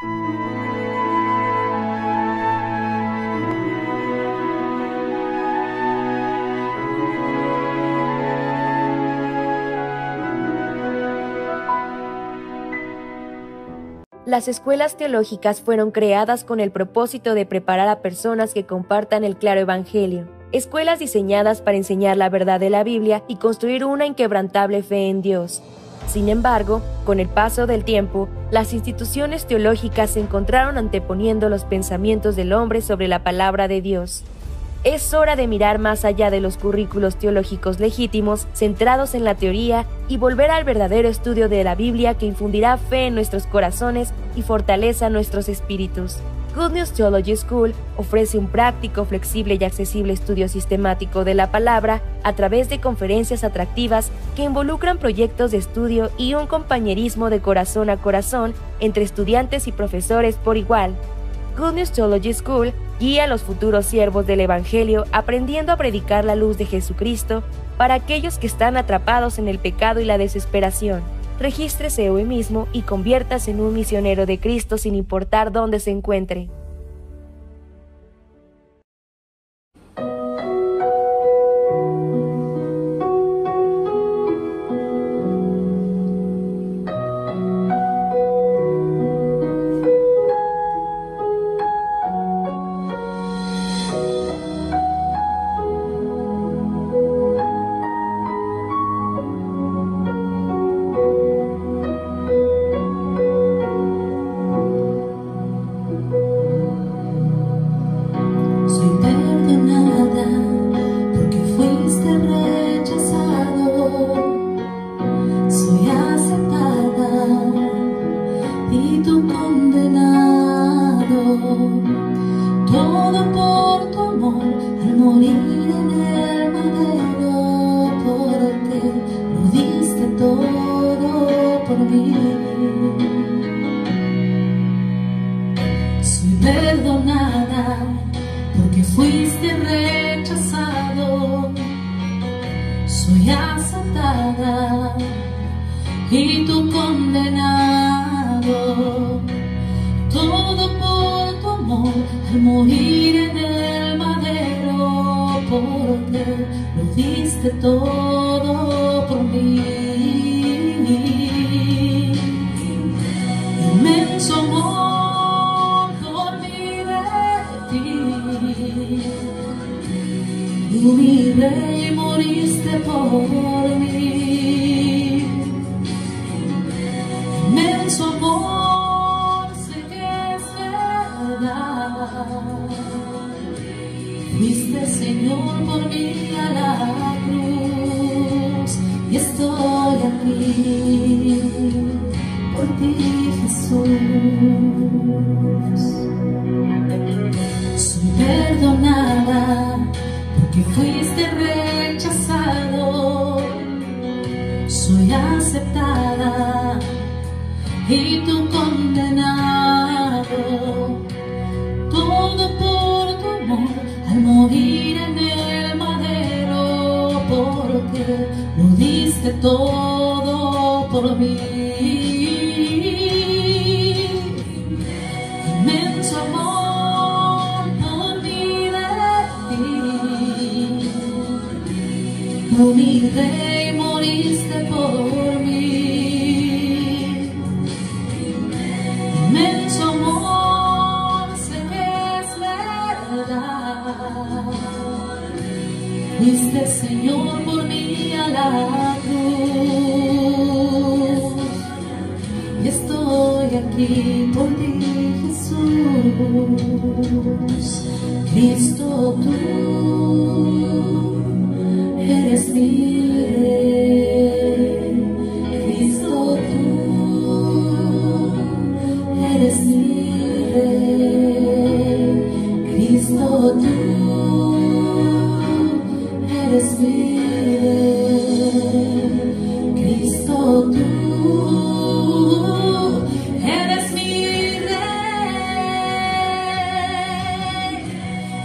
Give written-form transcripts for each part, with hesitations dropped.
Las escuelas teológicas fueron creadas con el propósito de preparar a personas que compartan el claro evangelio. Escuelas diseñadas para enseñar la verdad de la Biblia y construir una inquebrantable fe en Dios. Sin embargo, con el paso del tiempo, las instituciones teológicas se encontraron anteponiendo los pensamientos del hombre sobre la palabra de Dios. Es hora de mirar más allá de los currículos teológicos legítimos, centrados en la teoría, y volver al verdadero estudio de la Biblia que infundirá fe en nuestros corazones y fortaleza nuestros espíritus. Good News Theology School ofrece un práctico, flexible y accesible estudio sistemático de la palabra a través de conferencias atractivas que involucran proyectos de estudio y un compañerismo de corazón a corazón entre estudiantes y profesores por igual. Good News Theology School guía a los futuros siervos del Evangelio aprendiendo a predicar la luz de Jesucristo para aquellos que están atrapados en el pecado y la desesperación. Regístrese hoy mismo y conviértase en un misionero de Cristo sin importar dónde se encuentre. Y tú condenado, todo por tu amor, al morir en el madero, porque lo diste todo por mí. Inmenso amor por mí de ti, tú mi rey moriste por mí. Inmenso amor, sé que es verdad. Fuiste Señor por mí a la cruz y estoy aquí por ti, Jesús. Soy perdonada porque fuiste rechazado. Soy aceptada y tú condenado, todo por tu amor, al morir en el madero, porque lo diste todo por mí. Inmenso amor por mí de ti, tú mi rey moriste por mí. Inmenso amor, sé que es verdad. Fuiste Señor por mí a la cruz y estoy aquí por ti, Jesús. Cristo, tú eres mi rey. Cristo, tú eres mi rey. Cristo, tú eres mi rey. Cristo, tú eres mi rey.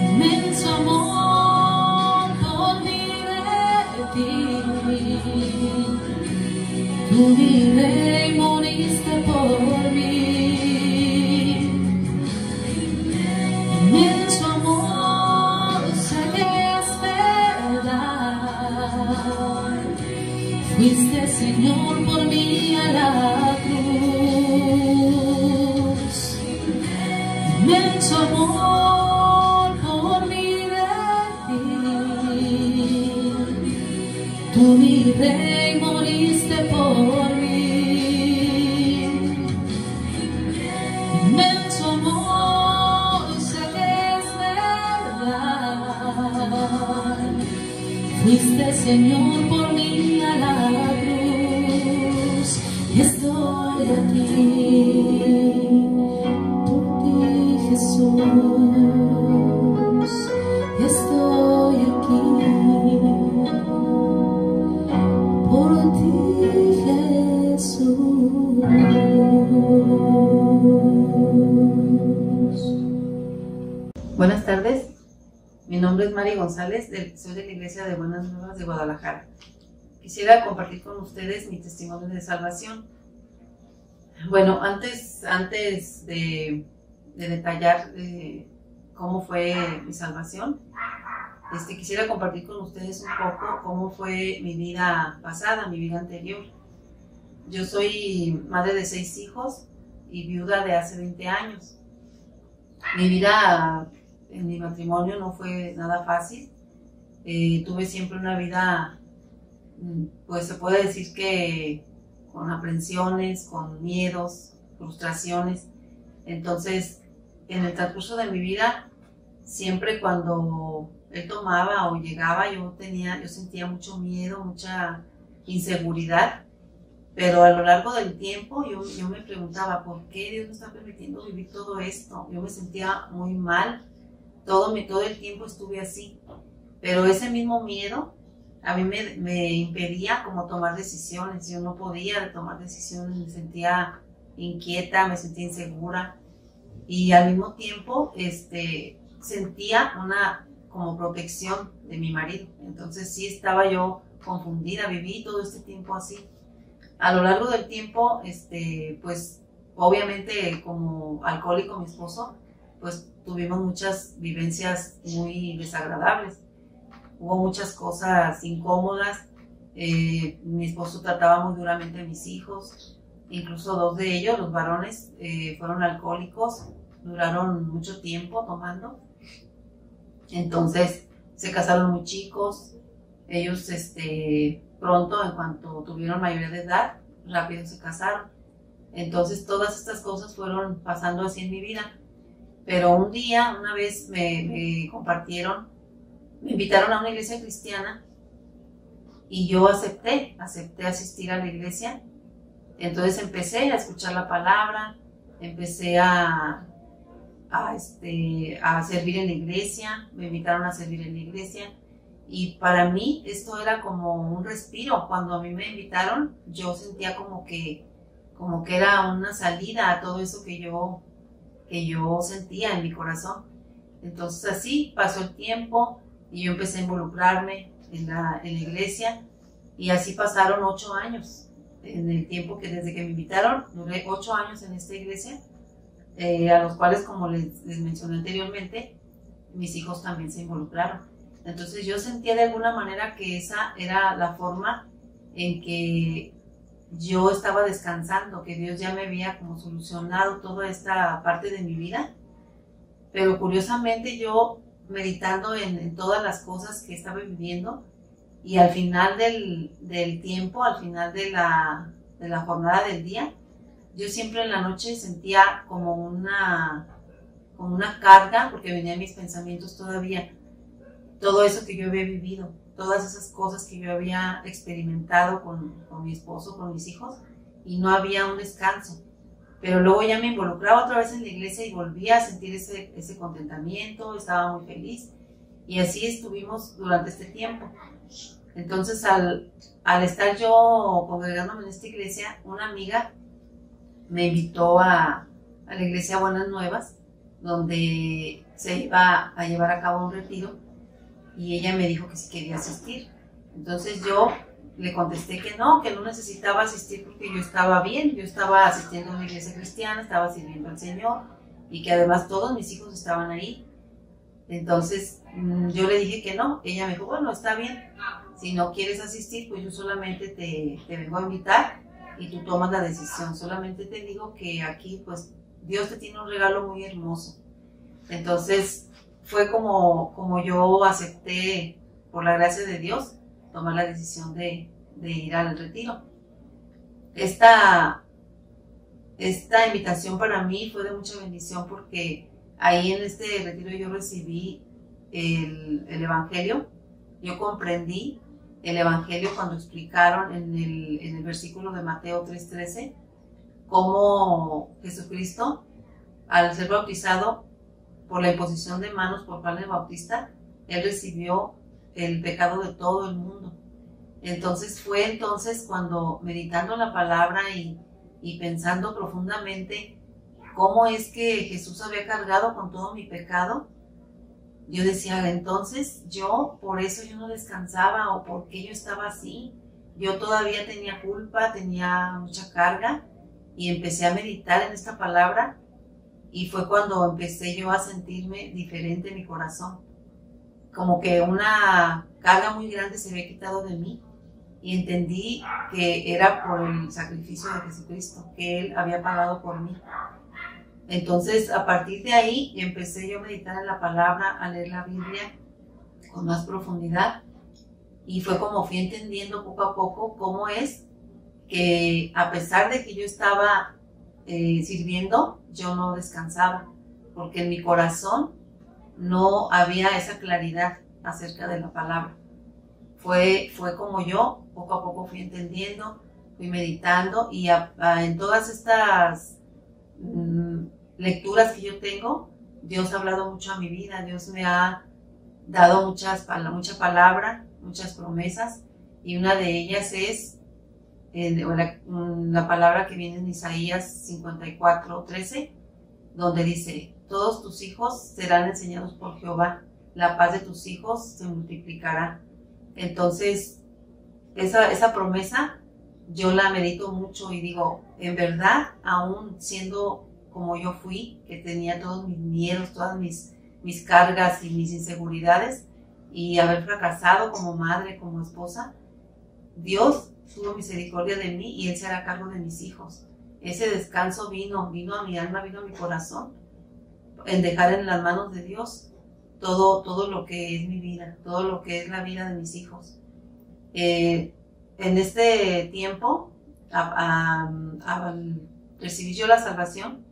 Inmenso amor por mí de ti, Señor por mí a la cruz, y estoy aquí por ti, Jesús, y estoy aquí por ti, Jesús. Buenas tardes, mi nombre es Mari González, soy de la Iglesia de Buenas Nuevas de Guadalajara. Quisiera compartir con ustedes mi testimonio de salvación. Bueno, antes de detallar cómo fue mi salvación, quisiera compartir con ustedes un poco cómo fue mi vida pasada, mi vida anterior. Yo soy madre de 6 hijos y viuda de hace 20 años. Mi vida en mi matrimonio no fue nada fácil. Tuve siempre una vida, pues se puede decir que con aprensiones, con miedos, frustraciones. Entonces, en el transcurso de mi vida, siempre cuando él tomaba o llegaba, yo sentía mucho miedo, mucha inseguridad. Pero a lo largo del tiempo yo me preguntaba, ¿por qué Dios me está permitiendo vivir todo esto? Yo me sentía muy mal, todo el tiempo estuve así. Pero ese mismo miedo a mí me impedía como tomar decisiones. Yo no podía tomar decisiones, me sentía inquieta, me sentía insegura. Y al mismo tiempo sentía una como protección de mi marido. Entonces sí estaba yo confundida, viví todo este tiempo así. A lo largo del tiempo, pues obviamente como alcohólico mi esposo, pues tuvimos muchas vivencias muy desagradables. Hubo muchas cosas incómodas. Mi esposo trataba muy duramente a mis hijos. Incluso 2 de ellos, los varones, fueron alcohólicos. Duraron mucho tiempo tomando. Entonces se casaron muy chicos. Ellos pronto, en cuanto tuvieron mayoría de edad, rápido se casaron. Entonces todas estas cosas fueron pasando así en mi vida. Pero un día, una vez me compartieron, me invitaron a una iglesia cristiana y yo acepté asistir a la iglesia. Entonces empecé a escuchar la palabra, empecé a servir en la iglesia, me invitaron a servir en la iglesia. Y para mí esto era como un respiro. Cuando a mí me invitaron, yo sentía como que era una salida a todo eso que yo sentía en mi corazón. Entonces así pasó el tiempo y yo empecé a involucrarme en la iglesia y así pasaron 8 años. En el tiempo que desde que me invitaron, duré 8 años en esta iglesia, a los cuales, como les mencioné anteriormente, mis hijos también se involucraron. Entonces yo sentía de alguna manera que esa era la forma en que yo estaba descansando, que Dios ya me había como solucionado toda esta parte de mi vida. Pero curiosamente yo meditando en todas las cosas que estaba viviendo y al final del tiempo, al final de la jornada del día, yo siempre en la noche sentía como una carga, porque venían mis pensamientos todavía. Todo eso que yo había vivido, todas esas cosas que yo había experimentado con mi esposo, con mis hijos, y no había un descanso. Pero luego ya me involucraba otra vez en la iglesia y volvía a sentir ese contentamiento, estaba muy feliz, y así estuvimos durante este tiempo. Entonces al estar yo congregándome en esta iglesia, una amiga me invitó a la iglesia Buenas Nuevas, donde se iba a llevar a cabo un retiro, y ella me dijo que sí quería asistir. Entonces yo le contesté que no necesitaba asistir porque yo estaba bien, yo estaba asistiendo a una iglesia cristiana, estaba sirviendo al Señor y que además todos mis hijos estaban ahí. Entonces yo le dije que no. Ella me dijo, bueno, está bien, si no quieres asistir, pues yo solamente te vengo a invitar y tú tomas la decisión. Solamente te digo que aquí pues Dios te tiene un regalo muy hermoso. Entonces fue como yo acepté, por la gracia de Dios, tomar la decisión de ir al retiro. Esta invitación para mí fue de mucha bendición porque ahí en este retiro yo recibí el Evangelio, yo comprendí el Evangelio cuando explicaron en el versículo de Mateo 3:13 cómo Jesucristo, al ser bautizado por la imposición de manos por Juan el Bautista, él recibió el pecado de todo el mundo. Entonces fue cuando, meditando la palabra y pensando profundamente cómo es que Jesús había cargado con todo mi pecado, yo decía, entonces por eso yo no descansaba, o por qué yo estaba así. Yo todavía tenía culpa, tenía mucha carga, y empecé a meditar en esta palabra, y fue cuando empecé yo a sentirme diferente en mi corazón. Como que una carga muy grande se había quitado de mí, y entendí que era por el sacrificio de Jesucristo, que Él había pagado por mí. Entonces, a partir de ahí, empecé yo a meditar en la palabra, a leer la Biblia con más profundidad, y fue como fui entendiendo poco a poco cómo es que, a pesar de que yo estaba sirviendo, yo no descansaba, porque en mi corazón no había esa claridad acerca de la palabra. Fue como yo poco a poco fui entendiendo, fui meditando, y en todas estas lecturas que yo tengo, Dios ha hablado mucho a mi vida. Dios me ha dado mucha palabra, muchas promesas, y una de ellas es la palabra que viene en Isaías 54:13, donde dice: todos tus hijos serán enseñados por Jehová, la paz de tus hijos se multiplicará. Entonces, esa promesa yo la medito mucho y digo, en verdad, aún siendo como yo fui, que tenía todos mis miedos, todas mis cargas y mis inseguridades, y haber fracasado como madre, como esposa, Dios tuvo misericordia de mí, y Él se hará cargo de mis hijos. Ese descanso vino a mi alma, vino a mi corazón, en dejar en las manos de Dios todo lo que es mi vida, todo lo que es la vida de mis hijos. En este tiempo, al recibir yo la salvación,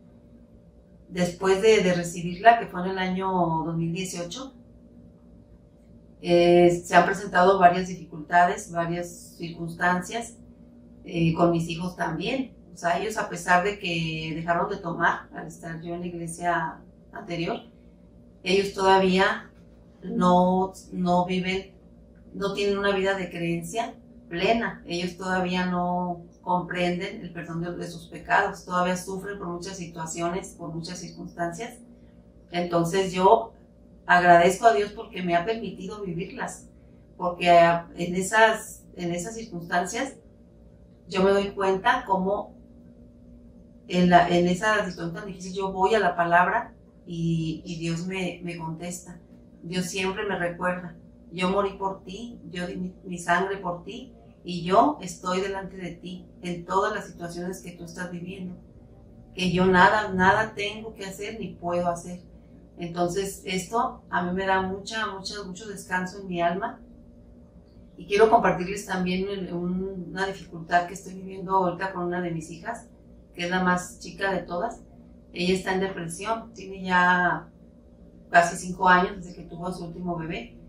después de recibirla, que fue en el año 2018, se han presentado varias dificultades, varias circunstancias, con mis hijos también. O sea, ellos, a pesar de que dejaron de tomar al estar yo en la iglesia anterior, ellos todavía no viven, no tienen una vida de creencia plena. Ellos todavía no comprenden el perdón de sus pecados, todavía sufren por muchas situaciones, por muchas circunstancias. Entonces yo agradezco a Dios porque me ha permitido vivirlas, porque en esas circunstancias yo me doy cuenta cómo en esa situación tan difícil yo voy a la palabra y Dios me contesta. Dios siempre me recuerda: yo morí por ti, yo di mi sangre por ti, y yo estoy delante de ti en todas las situaciones que tú estás viviendo, que yo nada tengo que hacer ni puedo hacer. Entonces esto a mí me da mucho descanso en mi alma, y quiero compartirles también una dificultad que estoy viviendo ahorita con una de mis hijas, que es la más chica de todas. Ella está en depresión, tiene ya casi 5 años desde que tuvo a su último bebé.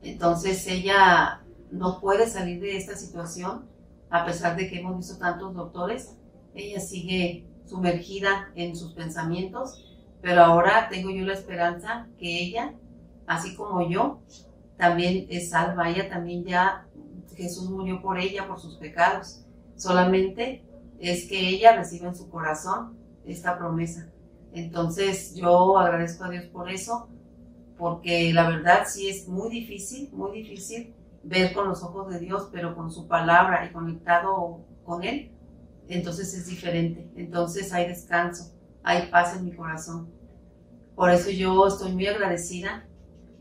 Entonces ella no puede salir de esta situación, a pesar de que hemos visto tantos doctores. Ella sigue sumergida en sus pensamientos, pero ahora tengo yo la esperanza que ella, así como yo, también es salva. Ella también ya, Jesús murió por ella, por sus pecados. Solamente es que ella reciba en su corazón esta promesa. Entonces yo agradezco a Dios por eso, porque la verdad sí es muy difícil ver con los ojos de Dios, pero con su palabra y conectado con Él, entonces es diferente. Entonces hay descanso, hay paz en mi corazón. Por eso yo estoy muy agradecida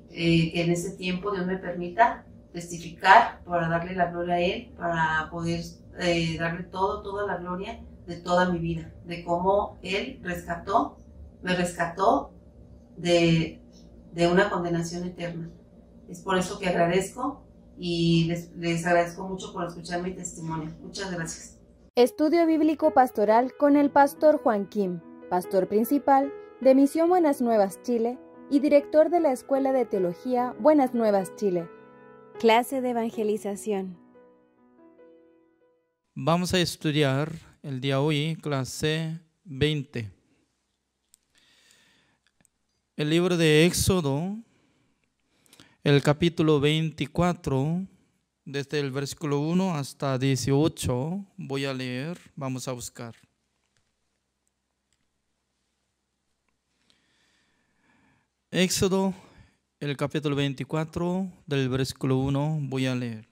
que en este tiempo Dios me permita testificar para darle la gloria a Él, para poder darle toda la gloria de toda mi vida, de cómo Él me rescató de una condenación eterna. Es por eso que agradezco, y les agradezco mucho por escuchar mi testimonio. Muchas gracias. Estudio Bíblico Pastoral con el pastor Juan Kim, pastor principal de Misión Buenas Nuevas Chile y director de la Escuela de Teología Buenas Nuevas Chile. Clase de evangelización. Vamos a estudiar el día de hoy, clase 20. El libro de Éxodo, el capítulo 24, desde el versículo 1 hasta 18, voy a leer, vamos a buscar. Éxodo, el capítulo 24, del versículo 1, voy a leer.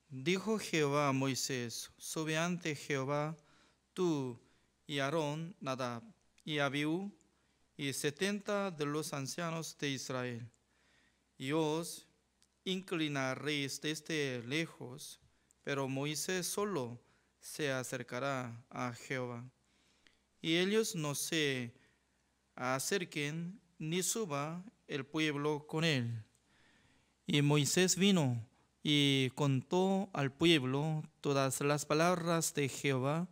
Dijo Jehová a Moisés: sube ante Jehová tú y Aarón, Nadab y Abiú y 70 de los ancianos de Israel, y os inclinaréis desde lejos, pero Moisés solo se acercará a Jehová, y ellos no se acerquen ni suba el pueblo con él. Y Moisés vino y contó al pueblo todas las palabras de Jehová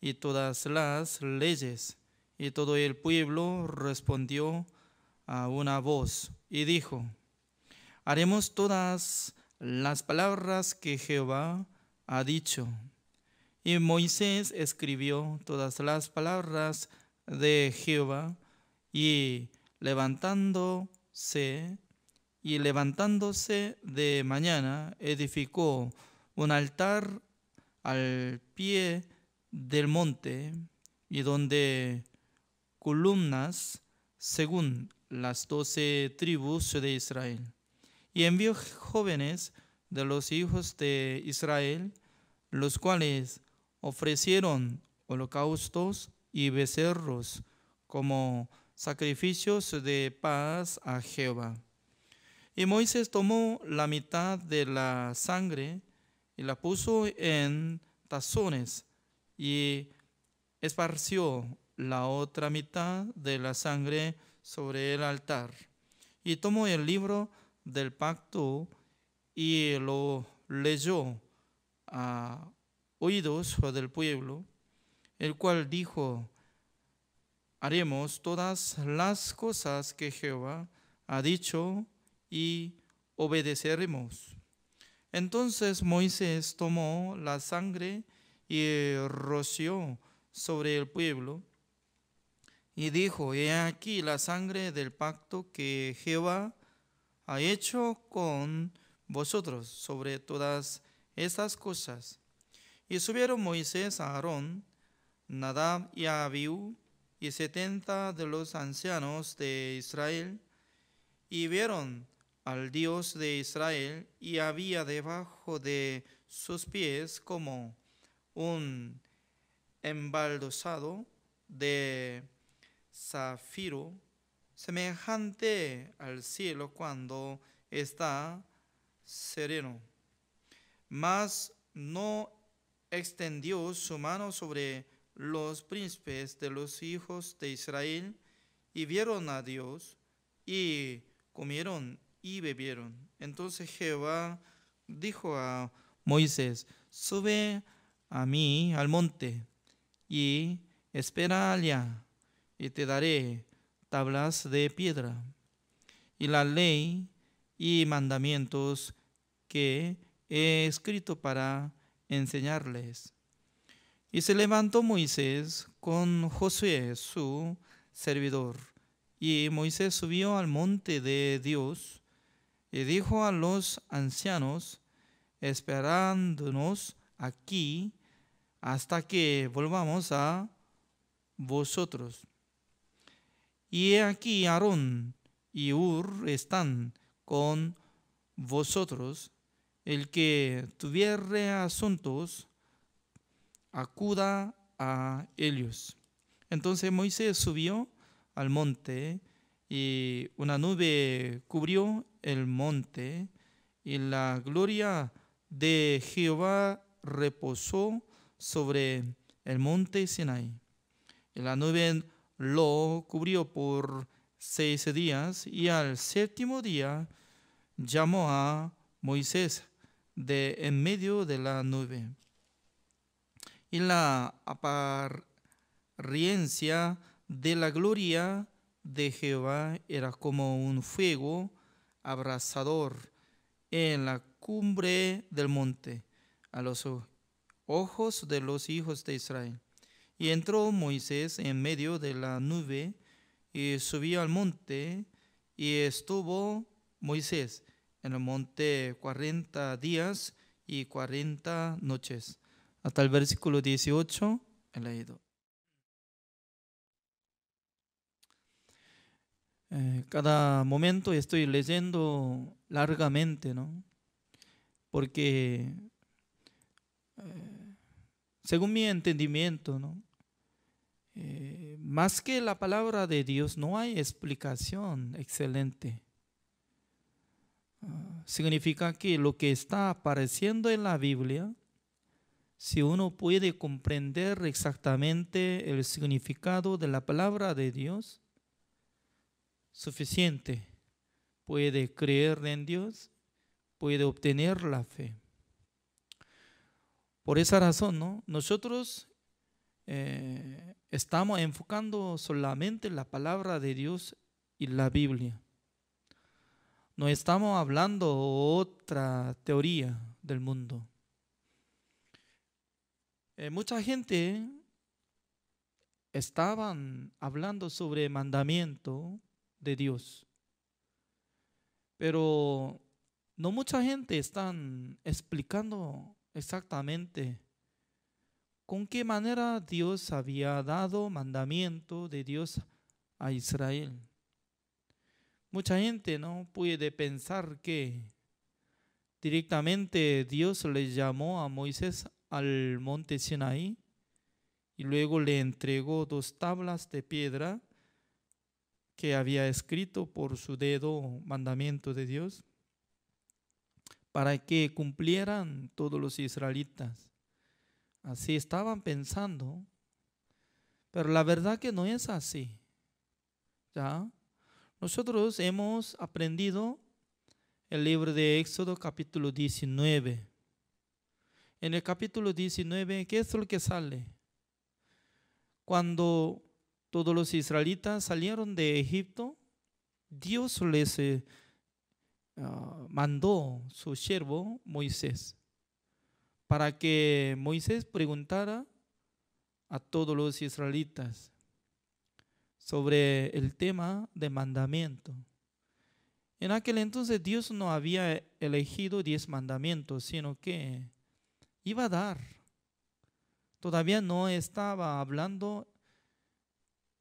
y todas las leyes. Y todo el pueblo respondió a una voz y dijo: haremos todas las palabras que Jehová ha dicho. Y Moisés escribió todas las palabras de Jehová y levantándose de mañana, edificó un altar al pie del monte, y donde columnas según las 12 tribus de Israel. Y envió jóvenes de los hijos de Israel, los cuales ofrecieron holocaustos y becerros como sacrificios de paz a Jehová. Y Moisés tomó la mitad de la sangre y la puso en tazones y esparció la otra mitad de la sangre sobre el altar. Y tomó el libro del pacto y lo leyó a oídos del pueblo, el cual dijo: haremos todas las cosas que Jehová ha dicho y obedeceremos. Entonces Moisés tomó la sangre y roció sobre el pueblo y dijo: he aquí la sangre del pacto que Jehová ha hecho con vosotros sobre todas estas cosas. Y subieron Moisés a Aarón, Nadab y a Abiú y 70 de los ancianos de Israel, y vieron al Dios de Israel, y había debajo de sus pies como un embaldosado de zafiro, semejante al cielo cuando está sereno. Mas no extendió su mano sobre los príncipes de los hijos de Israel, y vieron a Dios, y comieron y bebieron. Entonces Jehová dijo a Moisés: sube a mí al monte y espera allá, y te daré tablas de piedra y la ley y mandamientos que he escrito para enseñarles. Y se levantó Moisés con Josué su servidor, y Moisés subió al monte de Dios y dijo a los ancianos: esperándonos aquí hasta que volvamos a vosotros. Y he aquí Aarón y Hur están con vosotros. El que tuviere asuntos, acuda a ellos. Entonces Moisés subió al monte, y una nube cubrió el monte, y la gloria de Jehová reposó sobre el monte Sinai. Y la nube lo cubrió por 6 días, y al 7º día llamó a Moisés de en medio de la nube. Y la apariencia de la gloria de Jehová era como un fuego abrasador en la cumbre del monte, a los ojos de los hijos de Israel. Y entró Moisés en medio de la nube y subió al monte, y estuvo Moisés en el monte 40 días y 40 noches. Hasta el versículo 18 he leído. Cada momento estoy leyendo largamente, ¿no? Porque según mi entendimiento, ¿no? Más que la palabra de Dios, no hay explicación excelente. Significa que lo que está apareciendo en la Biblia, si uno puede comprender exactamente el significado de la palabra de Dios, suficiente, puede creer en Dios, puede obtener la fe. Por esa razón, ¿no? Nosotros estamos enfocando solamente en la palabra de Dios y la Biblia. No estamos hablando otra teoría del mundo. Mucha gente estaban hablando sobre mandamiento de Dios, pero no mucha gente están explicando exactamente con qué manera Dios había dado mandamiento de Dios a Israel. Mucha gente no puede pensar que directamente Dios le llamó a Moisés al monte Sinaí y luego le entregó 2 tablas de piedra que había escrito por su dedo mandamiento de Dios para que cumplieran todos los israelitas. Así estaban pensando, pero la verdad que no es así. ¿Ya? Nosotros hemos aprendido el libro de Éxodo capítulo 19. En el capítulo 19, ¿qué es lo que sale? Cuando todos los israelitas salieron de Egipto, Dios les mandó su siervo Moisés para que Moisés preguntara a todos los israelitas sobre el tema de mandamiento. En aquel entonces Dios no había elegido 10 mandamientos, sino que iba a dar. Todavía no estaba hablando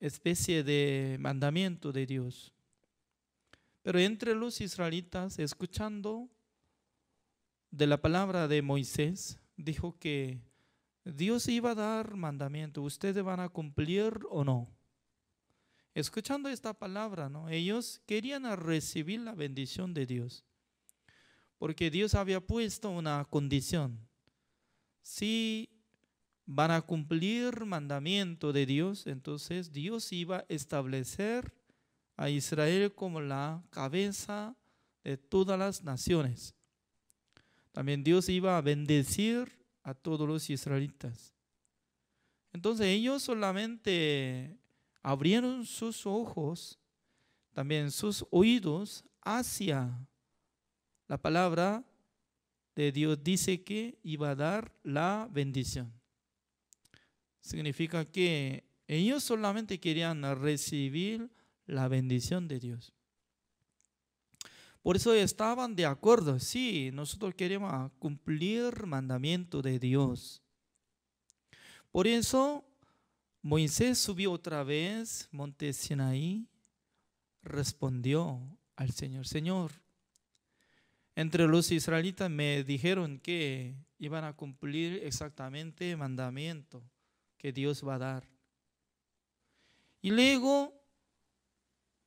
especie de mandamiento de Dios. Pero entre los israelitas, escuchando de la palabra de Moisés, dijo que Dios iba a dar mandamiento. ¿Ustedes van a cumplir o no? Escuchando esta palabra, ¿no? Ellos querían recibir la bendición de Dios, porque Dios había puesto una condición. Si van a cumplir mandamiento de Dios, entonces Dios iba a establecer a Israel como la cabeza de todas las naciones. También Dios iba a bendecir a todos los israelitas. Entonces ellos solamente abrieron sus ojos, también sus oídos hacia la palabra de Dios. Dice que iba a dar la bendición. Significa que ellos solamente querían recibir la bendición de Dios. Por eso estaban de acuerdo. Sí, nosotros queremos cumplir mandamiento de Dios. Por eso Moisés subió otra vez monte Sinaí, respondió al Señor: Señor, entre los israelitas me dijeron que iban a cumplir exactamente el mandamiento que Dios va a dar. Y luego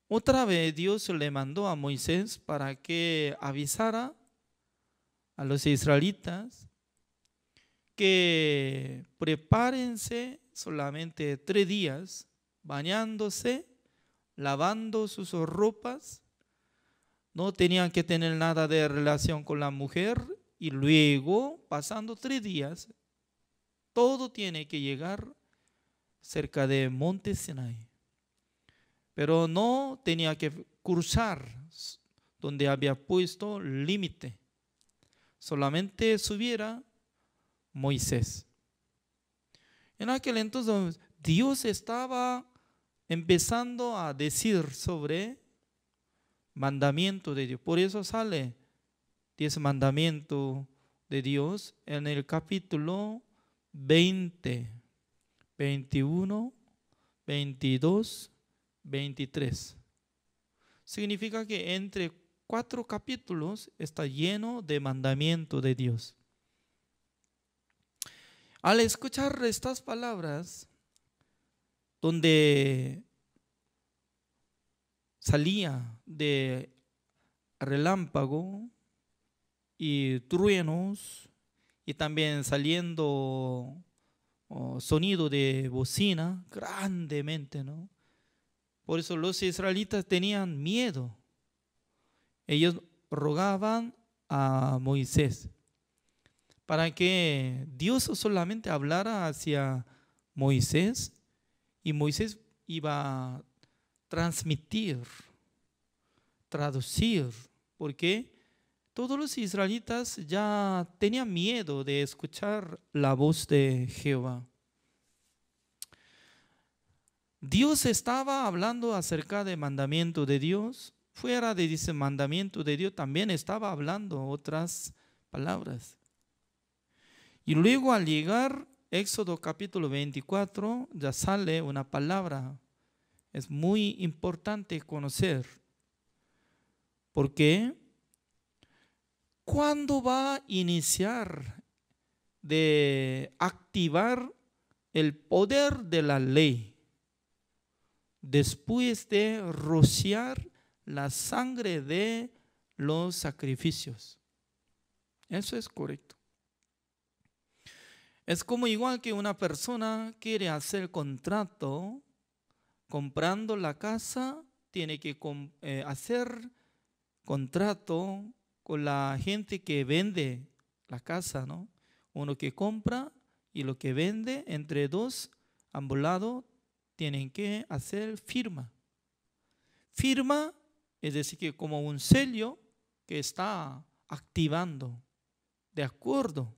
otra vez Dios le mandó a Moisés para que avisara a los israelitas que prepárense solamente 3 días bañándose, lavando sus ropas. No tenían que tener nada de relación con la mujer, y luego, pasando 3 días, todo tiene que llegar cerca de monte Sinaí. Pero no tenía que cruzar donde había puesto límite. solamente subiera Moisés. En aquel entonces Dios estaba empezando a decir sobre mandamiento de Dios. Por eso sale 10 mandamientos de Dios en el capítulo 20, 21, 22, 23. Significa que entre 4 capítulos está lleno de mandamiento de Dios. Al escuchar estas palabras, donde salía de relámpago y truenos, y también saliendo sonido de bocina grandemente, ¿no? Por eso los israelitas tenían miedo. Ellos rogaban a Moisés para que Dios solamente hablara hacia Moisés, y Moisés iba a transmitir, traducir, porque todos los israelitas ya tenían miedo de escuchar la voz de Jehová. Dios estaba hablando acerca del mandamiento de Dios. Fuera de ese mandamiento de Dios también estaba hablando otras palabras. Y luego al llegar Éxodo capítulo 24 ya sale una palabra. Es muy importante conocer. Porque ¿cuándo va a iniciar de activar el poder de la ley? Después de rociar la sangre de los sacrificios. Eso es correcto. Es como igual que una persona quiere hacer contrato, comprando la casa, tiene que hacer contrato con la gente que vende la casa, ¿no? Uno que compra y lo que vende, entre dos, ambos lados, tienen que hacer firma. Firma es decir que como un sello que está activando, de acuerdo.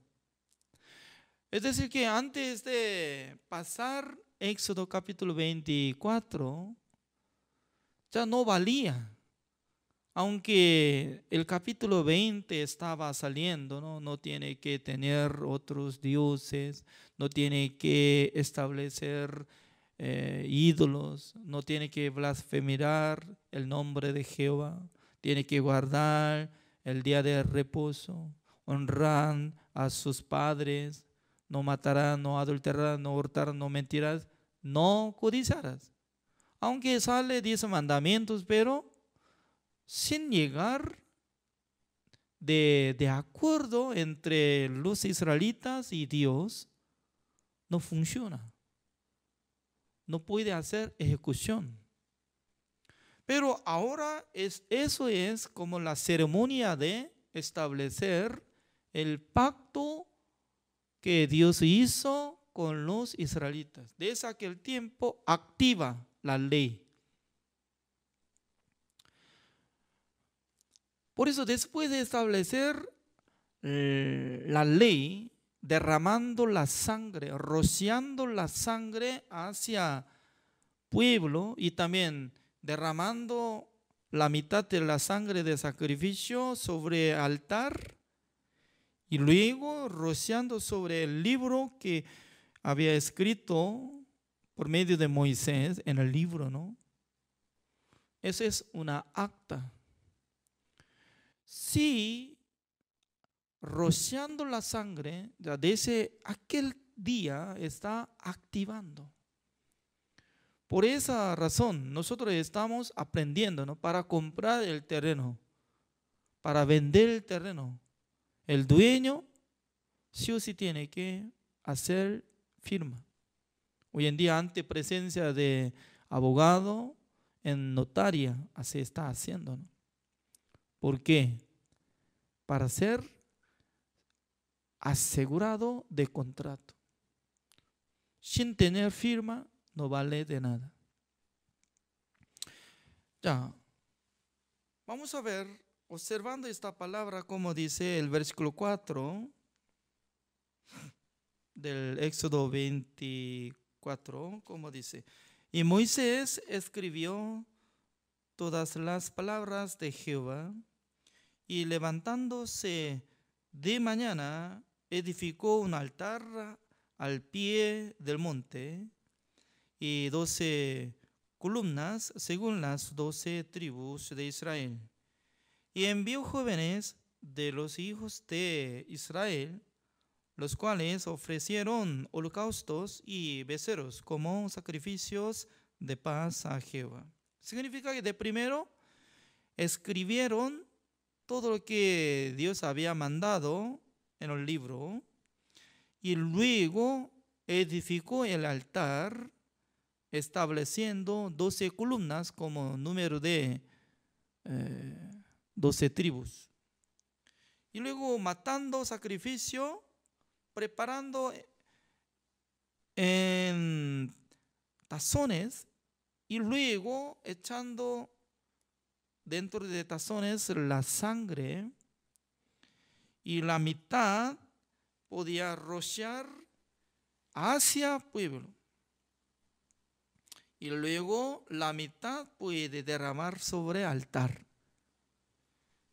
Es decir que antes de pasar Éxodo capítulo 24, ya no valía. Aunque el capítulo 20 estaba saliendo, ¿no? No tiene que tener otros dioses, no tiene que establecer ídolos, no tiene que blasfemar el nombre de Jehová, tiene que guardar el día de reposo, honrar a sus padres, no matarás, no adulterarás, no hurtarás, no mentirás, no codiciarás. Aunque sale 10 mandamientos, pero sin llegar de acuerdo entre los israelitas y Dios, no funciona. No puede hacer ejecución. Pero ahora eso es como la ceremonia de establecer el pacto que Dios hizo con los israelitas. Desde aquel tiempo activa la ley. Por eso después de establecer la ley, derramando la sangre, rociando la sangre hacia pueblo y también derramando la mitad de la sangre de sacrificio sobre el altar y luego rociando sobre el libro que había escrito por medio de Moisés en el libro, ¿no? Esa es una acta. Si rociando la sangre, ya desde aquel día está activando. Por esa razón, nosotros estamos aprendiendo, ¿no? Para comprar el terreno, para vender el terreno, el dueño sí o sí tiene que hacer firma. Hoy en día, ante presencia de abogado, en notaria, así está haciendo, ¿no? ¿Por qué? Para ser asegurado de contrato. Sin tener firma no vale de nada. Ya, vamos a ver observando esta palabra, como dice el versículo 4 del Éxodo 24, como dice, y Moisés escribió todas las palabras de Jehová, y levantándose de mañana, edificó un altar al pie del monte, y 12 columnas según las 12 tribus de Israel. Y envió jóvenes de los hijos de Israel, los cuales ofrecieron holocaustos y becerros como sacrificios de paz a Jehová. Significa que de primero escribieron todo lo que Dios había mandado en el libro, y luego edificó el altar, estableciendo 12 columnas como número de 12 tribus. Y luego matando sacrificio, preparando en tazones, y luego echando dentro de tazones la sangre, y la mitad podía rociar hacia pueblo, y luego la mitad puede derramar sobre altar.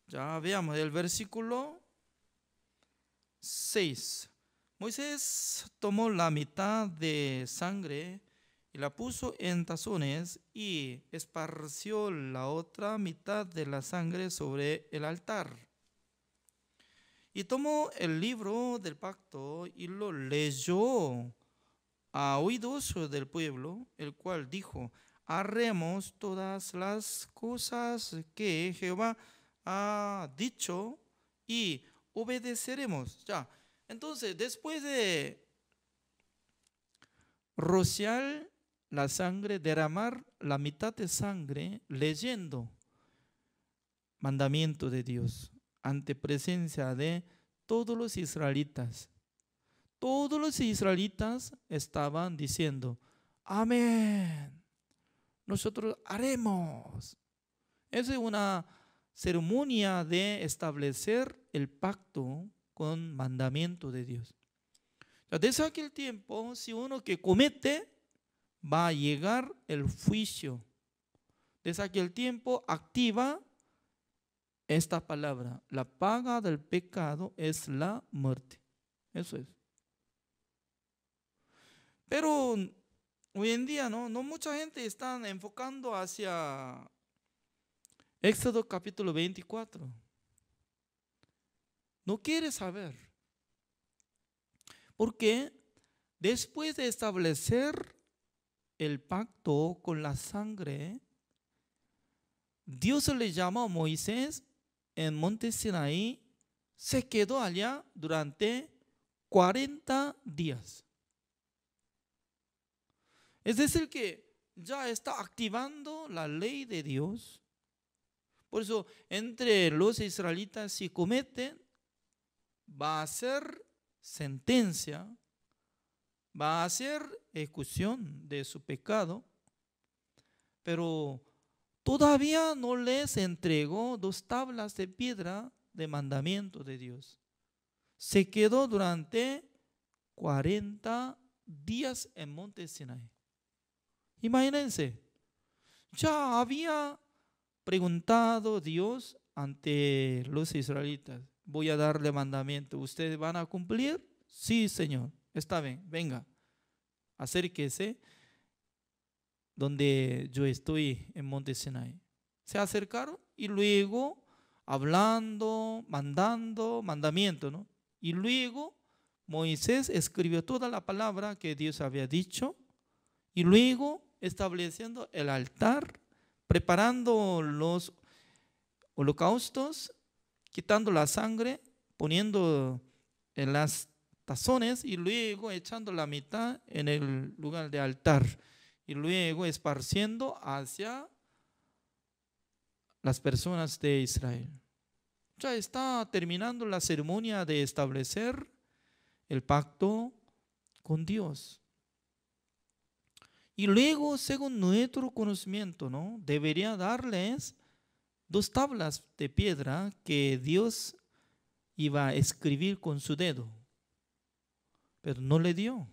Ya veamos el versículo 6. Moisés tomó la mitad de sangre y la puso en tazones, y esparció la otra mitad de la sangre sobre el altar. Y tomó el libro del pacto y lo leyó a oídos del pueblo, el cual dijo: haremos todas las cosas que Jehová ha dicho y obedeceremos. Ya, entonces, después de rociar la sangre, derramar la mitad de sangre, leyendo mandamiento de Dios ante presencia de todos los israelitas. Todos los israelitas estaban diciendo: amén, nosotros haremos. Esa es una ceremonia de establecer el pacto con mandamiento de Dios. Desde aquel tiempo, si uno que comete, va a llegar el juicio. Desde aquel tiempo activa esta palabra: la paga del pecado es la muerte. Eso es. Pero hoy en día no mucha gente está enfocando hacia Éxodo capítulo 24. No quiere saber. Porque después de establecer el pacto con la sangre, Dios le llamó a Moisés en monte Sinaí, se quedó allá durante 40 días. Es decir, que ya está activando la ley de Dios. Por eso, entre los israelitas, si cometen, va a ser sentencia, va a ser ejecución de su pecado, pero todavía no les entregó 2 tablas de piedra de mandamiento de Dios. Se quedó durante 40 días en monte Sinaí. Imagínense, ya había preguntado Dios ante los israelitas: voy a darle mandamiento, ¿ustedes van a cumplir? Sí, Señor, está bien, venga, acérquese donde yo estoy en monte Sinaí. Se acercaron y luego hablando, mandando mandamiento, ¿no? Y luego Moisés escribió toda la palabra que Dios había dicho, y luego estableciendo el altar, preparando los holocaustos, quitando la sangre, poniendo en las tazones, y luego echando la mitad en el lugar de altar, y luego esparciendo hacia las personas de Israel. Ya está terminando la ceremonia de establecer el pacto con Dios. Y luego, según nuestro conocimiento, ¿no?, debería darles 2 tablas de piedra que Dios iba a escribir con su dedo, pero no le dio.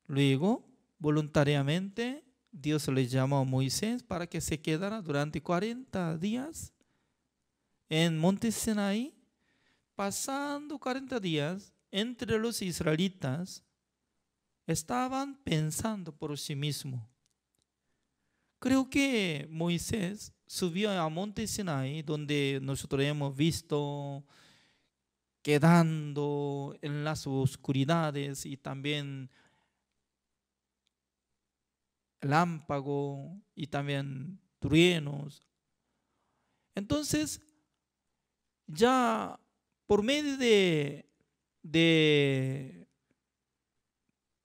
Luego, voluntariamente, Dios le llamó a Moisés para que se quedara durante 40 días en Monte Sinaí, pasando 40 días entre los israelitas. Estaban pensando por sí mismos. Creo que Moisés subió a Monte Sinaí, donde nosotros hemos visto quedando en las oscuridades y también lámpago y también truenos. Entonces, ya por medio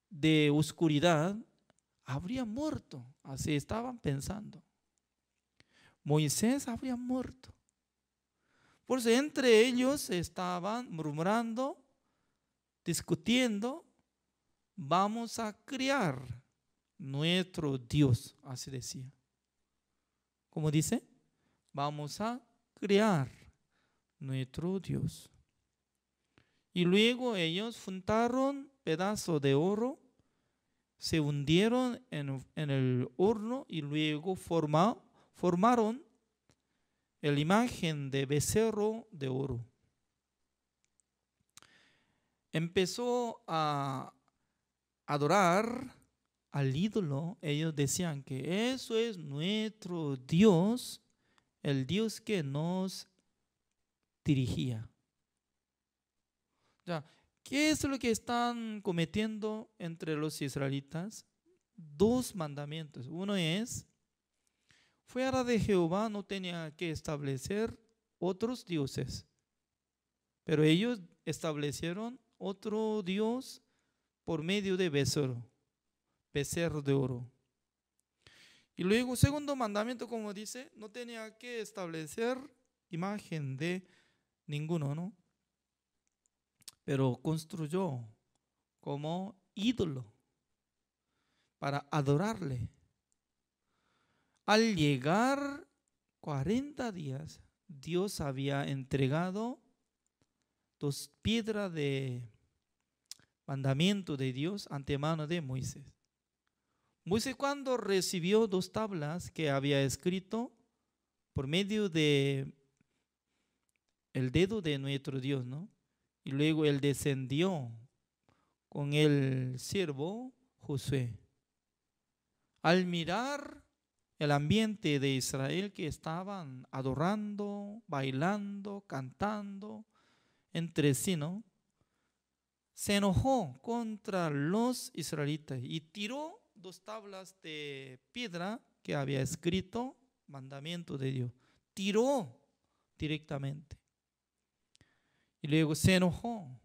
de oscuridad, habría muerto. Así estaban pensando. Moisés habría muerto. Por eso entre ellos estaban murmurando, discutiendo, vamos a criar nuestro Dios, así decía. ¿Cómo dice? Vamos a crear nuestro Dios. Y luego ellos juntaron pedazos de oro, se hundieron en el horno y luego formaron la imagen de becerro de oro. Empezó a adorar al ídolo. Ellos decían que eso es nuestro Dios, el Dios que nos dirigía. Ya, ¿qué es lo que están cometiendo entre los israelitas? 2 mandamientos. Uno es, fuera de Jehová no tenía que establecer otros dioses, pero ellos establecieron otro Dios por medio de becerro de oro. Y luego, segundo mandamiento, como dice, no tenía que establecer imagen de ninguno, ¿no? Pero construyó como ídolo para adorarle. Al llegar 40 días, Dios había entregado 2 piedras de mandamiento de Dios ante mano de Moisés. Moisés, cuando recibió 2 tablas que había escrito por medio de el dedo de nuestro Dios, ¿no? Y luego él descendió con el siervo Josué. Al mirar el ambiente de Israel, que estaban adorando, bailando, cantando entre sí, ¿no? Se enojó contra los israelitas y tiró 2 tablas de piedra que había escrito mandamiento de Dios. Tiró directamente. Y luego se enojó.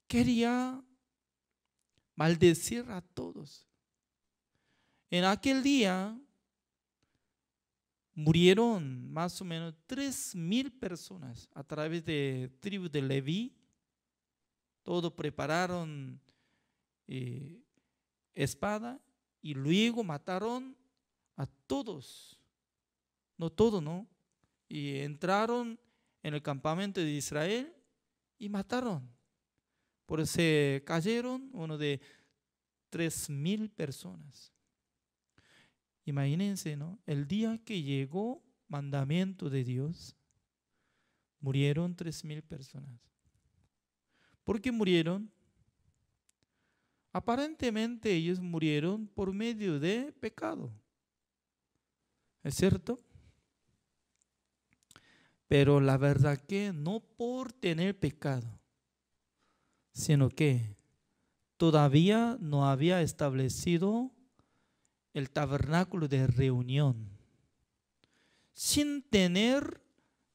Quería maldecir a todos. En aquel día murieron más o menos 3,000 personas a través de tribu de Leví. Todos prepararon espada y luego mataron a todos. No todos, ¿no? Y entraron en el campamento de Israel y mataron. Por eso se cayeron uno de 3,000 personas. Imagínense, ¿no? El día que llegó mandamiento de Dios, murieron 3,000 personas. ¿Por qué murieron? Aparentemente ellos murieron por medio de pecado. ¿Es cierto? Pero la verdad que no por tener pecado, sino que todavía no había establecido el tabernáculo de reunión. Sin tener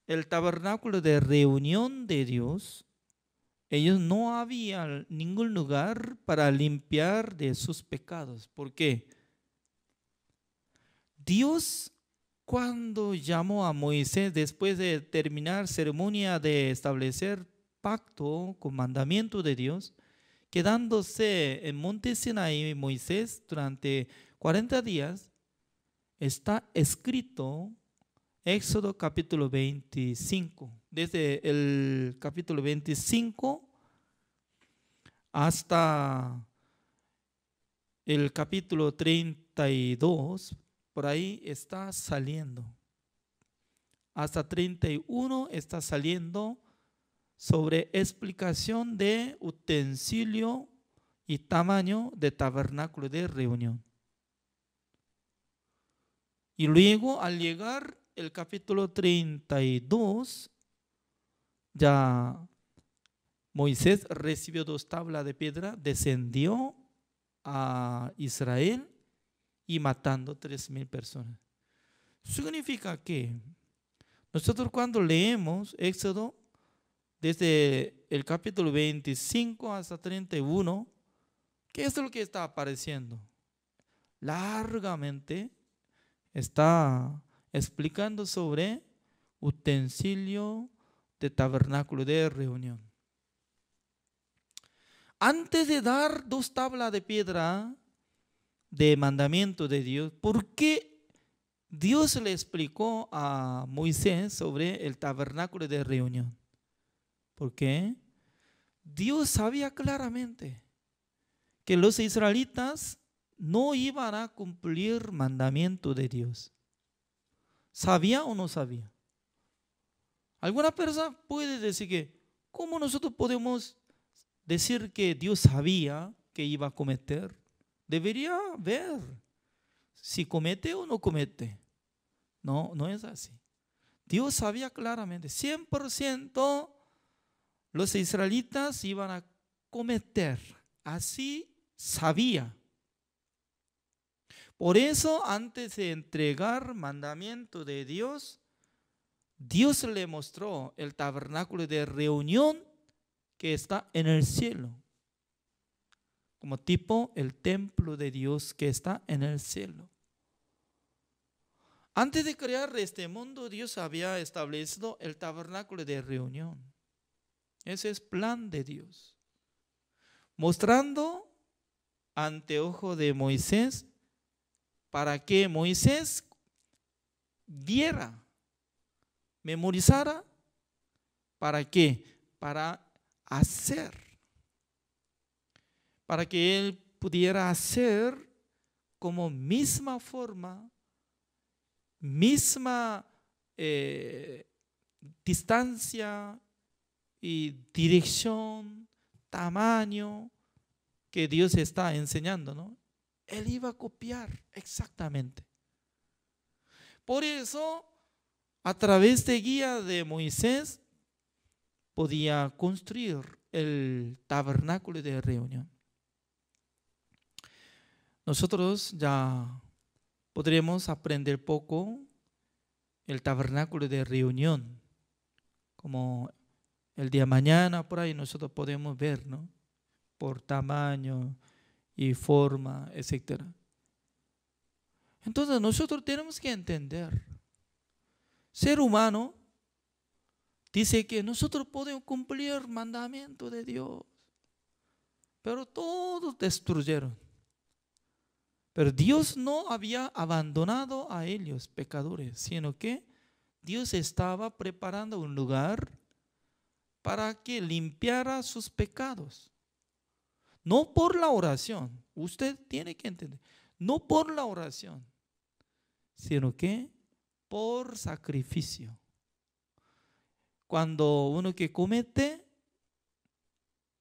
el tabernáculo de reunión de Dios, ellos no había ningún lugar para limpiar de sus pecados. ¿Por qué? Dios, cuando llamó a Moisés después de terminar ceremonia de establecer pacto con mandamiento de Dios, quedándose en Monte Sinaí Moisés durante 40 días, está escrito Éxodo capítulo 25. Desde el capítulo 25 hasta el capítulo 32, por ahí está saliendo. Hasta 31 está saliendo sobre explicación de utensilio y tamaño de tabernáculo de reunión. Y luego al llegar el capítulo 32, ya Moisés recibió 2 tablas de piedra, descendió a Israel y matando 3,000 personas. Significa que nosotros cuando leemos Éxodo desde el capítulo 25 hasta 31, ¿qué es lo que está apareciendo? Largamente está explicando sobre utensilio de tabernáculo de reunión. Antes de dar 2 tablas de piedra de mandamiento de Dios, ¿por qué Dios le explicó a Moisés sobre el tabernáculo de reunión? Porque Dios sabía claramente que los israelitas no iban a cumplir mandamiento de Dios. ¿Sabía o no sabía? Alguna persona puede decir que, ¿cómo nosotros podemos decir que Dios sabía que iba a cometer? Debería ver si comete o no comete. No, no es así. Dios sabía claramente, 100% los israelitas iban a cometer. Así sabía. Por eso, antes de entregar mandamiento de Dios, Dios le mostró el tabernáculo de reunión que está en el cielo, como tipo el templo de Dios que está en el cielo. Antes de crear este mundo, Dios había establecido el tabernáculo de reunión. Ese es plan de Dios, mostrando ante ojo de Moisés para que Moisés viera, memorizara. ¿Para qué? Para hacer. Para que él pudiera hacer como misma forma, misma distancia y dirección, tamaño que Dios está enseñando, ¿no? Él iba a copiar exactamente. Por eso, a través de guía de Moisés, podía construir el tabernáculo de reunión. Nosotros ya podremos aprender poco el tabernáculo de reunión, como el día de mañana por ahí nosotros podemos ver, ¿no? Por tamaño y forma, etcétera. Entonces nosotros tenemos que entender, ser humano dice que nosotros podemos cumplir mandamientos de Dios, pero todos destruyeron. Pero Dios no había abandonado a ellos, pecadores, sino que Dios estaba preparando un lugar para que limpiara sus pecados. No por la oración, usted tiene que entender, no por la oración, sino que por sacrificio. Cuando uno que comete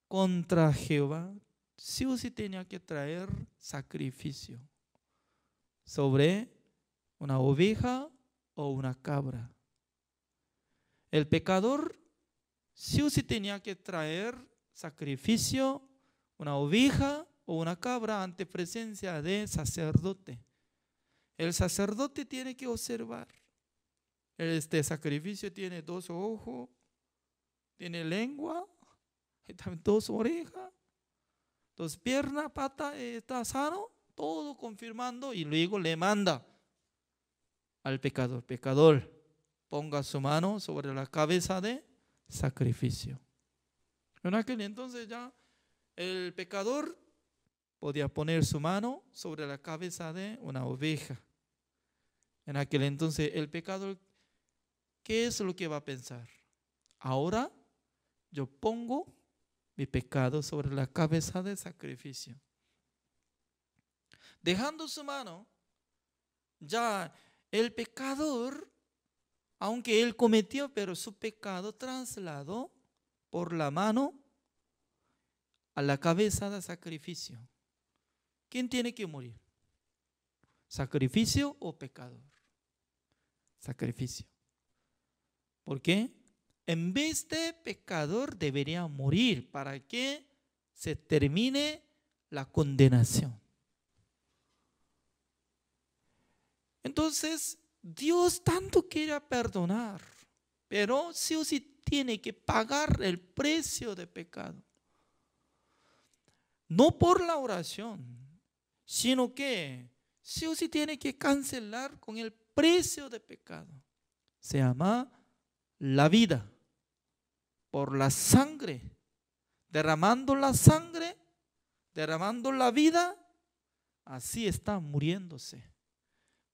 contra Jehová, sí o sí tenía que traer sacrificio sobre una oveja o una cabra. El pecador sí o sí tenía que traer sacrificio, una oveja o una cabra ante presencia de sacerdote. El sacerdote tiene que observar. Este sacrificio tiene 2 ojos, tiene lengua, y también 2 orejas, 2 piernas, pata, está sano, todo confirmando, y luego le manda al pecador: pecador, ponga su mano sobre la cabeza de sacrificio. En aquel entonces ya el pecador podía poner su mano sobre la cabeza de una oveja. En aquel entonces el pecador, ¿qué es lo que va a pensar? Ahora yo pongo mi pecado sobre la cabeza de sacrificio. Dejando su mano, ya el pecador, aunque él cometió, pero su pecado trasladó por la mano a la cabeza de sacrificio. ¿Quién tiene que morir? ¿Sacrificio o pecador? Sacrificio. ¿Por qué? En vez de pecador debería morir para que se termine la condenación. Entonces, Dios tanto quiere perdonar, pero sí o sí tiene que pagar el precio de pecado. No por la oración, sino que sí o sí tiene que cancelar con el precio de pecado. Se llama la vida. Por la sangre, derramando la sangre, derramando la vida, así está muriéndose.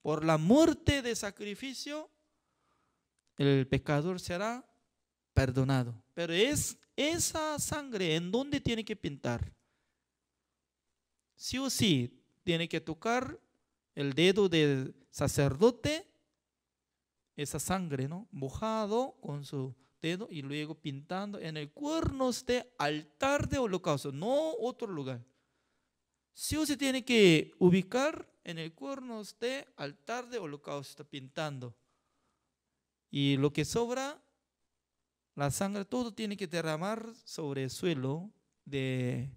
Por la muerte de sacrificio, el pecador será perdonado. Pero es esa sangre en donde tiene que pintar. Sí o sí tiene que tocar el dedo del sacerdote, esa sangre, ¿no? Mojado con su dedo y luego pintando en el cuernos de altar de holocausto, no otro lugar. Sí o sí tiene que ubicar en el cuernos de altar de holocausto, pintando. Y lo que sobra, la sangre, todo tiene que derramar sobre el suelo de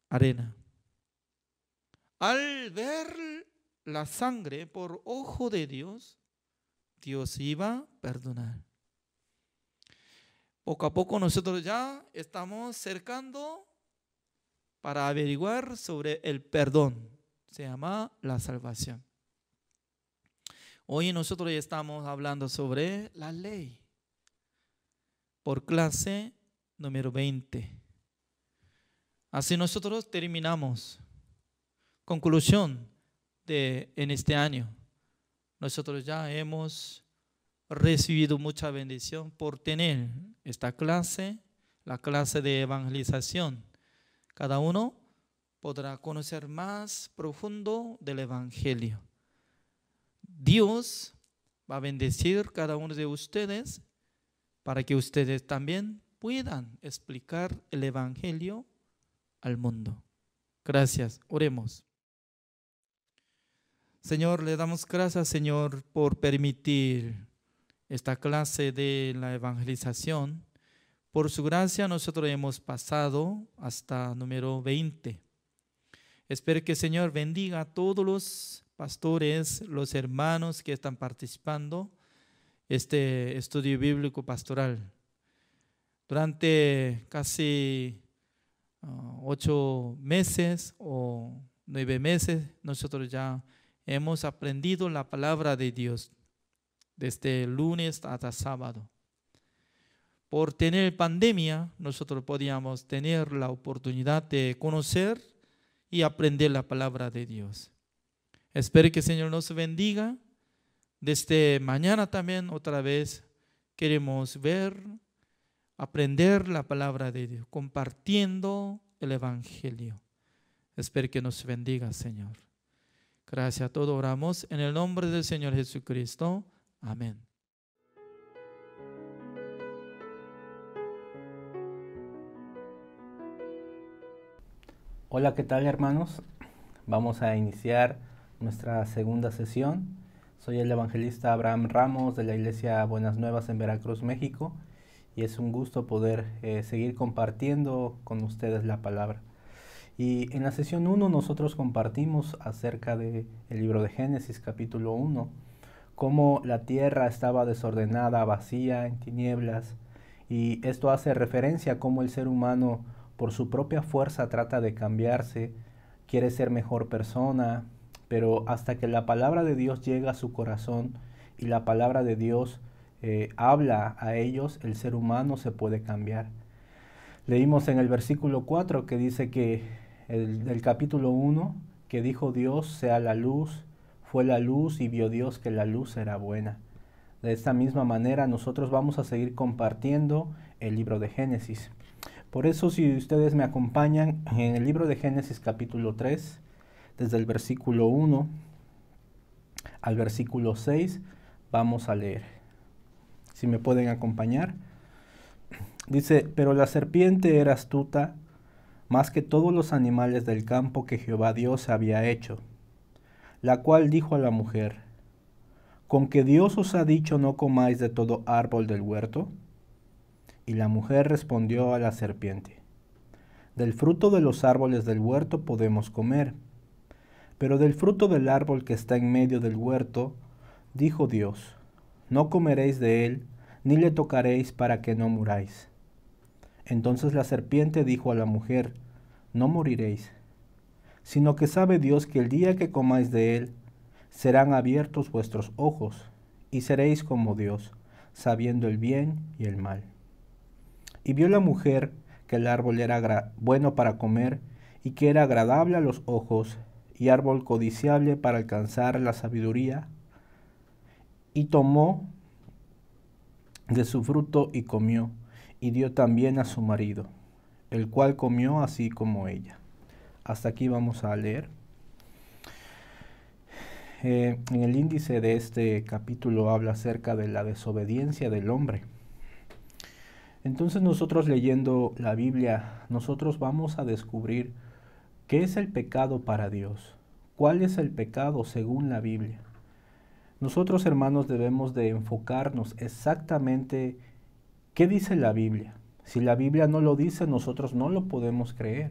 arena. Al ver la sangre por ojo de Dios, Dios iba a perdonar. Poco a poco nosotros ya estamos cercando para averiguar sobre el perdón. Se llama la salvación. Hoy nosotros ya estamos hablando sobre la ley. Por clase número 20. Así nosotros terminamos. Conclusión en este año. Nosotros ya hemos recibido mucha bendición por tener esta clase, la clase de evangelización. Cada uno podrá conocer más profundo del evangelio. Dios va a bendecir cada uno de ustedes para que ustedes también puedan explicar el evangelio al mundo. Gracias. Oremos. Señor, le damos gracias, Señor, por permitir esta clase de la evangelización. Por su gracia nosotros hemos pasado hasta número 20. Espero que el Señor bendiga a todos los pastores, los hermanos que están participando este estudio bíblico pastoral. Durante casi 8 meses o 9 meses nosotros ya hemos aprendido la palabra de Dios desde lunes hasta sábado. Por tener pandemia, nosotros podíamos tener la oportunidad de conocer y aprender la palabra de Dios. Espero que el Señor nos bendiga. Desde mañana también otra vez queremos ver, aprender la palabra de Dios, compartiendo el evangelio. Espero que nos bendiga, Señor. Gracias a todos, oramos en el nombre del Señor Jesucristo. Amén. Hola, ¿qué tal, hermanos? Vamos a iniciar nuestra segunda sesión. Soy el evangelista Abraham Ramos de la Iglesia Buenas Nuevas en Veracruz, México, y es un gusto poder seguir compartiendo con ustedes la palabra. Y en la sesión 1 nosotros compartimos acerca del libro de Génesis, capítulo 1, cómo la tierra estaba desordenada, vacía, en tinieblas, y esto hace referencia a cómo el ser humano por su propia fuerza trata de cambiarse, quiere ser mejor persona, pero hasta que la palabra de Dios llega a su corazón y la palabra de Dios habla a ellos, el ser humano se puede cambiar. Leímos en el versículo 4 que dice que del capítulo 1, que dijo Dios, sea la luz, fue la luz y vio Dios que la luz era buena. De esta misma manera nosotros vamos a seguir compartiendo el libro de Génesis. Por eso, si ustedes me acompañan en el libro de Génesis capítulo 3, desde el versículo 1 al versículo 6, vamos a leer. Si me pueden acompañar. Dice: pero la serpiente era astuta más que todos los animales del campo que Jehová Dios había hecho, la cual dijo a la mujer: ¿con que Dios os ha dicho no comáis de todo árbol del huerto? Y la mujer respondió a la serpiente: del fruto de los árboles del huerto podemos comer, pero del fruto del árbol que está en medio del huerto, dijo Dios: no comeréis de él, ni le tocaréis para que no muráis. Entonces la serpiente dijo a la mujer: no moriréis, sino que sabe Dios que el día que comáis de él, serán abiertos vuestros ojos, y seréis como Dios, sabiendo el bien y el mal. Y vio la mujer que el árbol era bueno para comer, y que era agradable a los ojos, y árbol codiciable para alcanzar la sabiduría, y tomó de su fruto y comió, y dio también a su marido, el cual comió así como ella. Hasta aquí vamos a leer. En el índice de este capítulo habla acerca de la desobediencia del hombre. Entonces nosotros, leyendo la Biblia, nosotros vamos a descubrir qué es el pecado para Dios, cuál es el pecado según la Biblia. Nosotros, hermanos, debemos de enfocarnos exactamente qué dice la Biblia. Si la Biblia no lo dice, nosotros no lo podemos creer.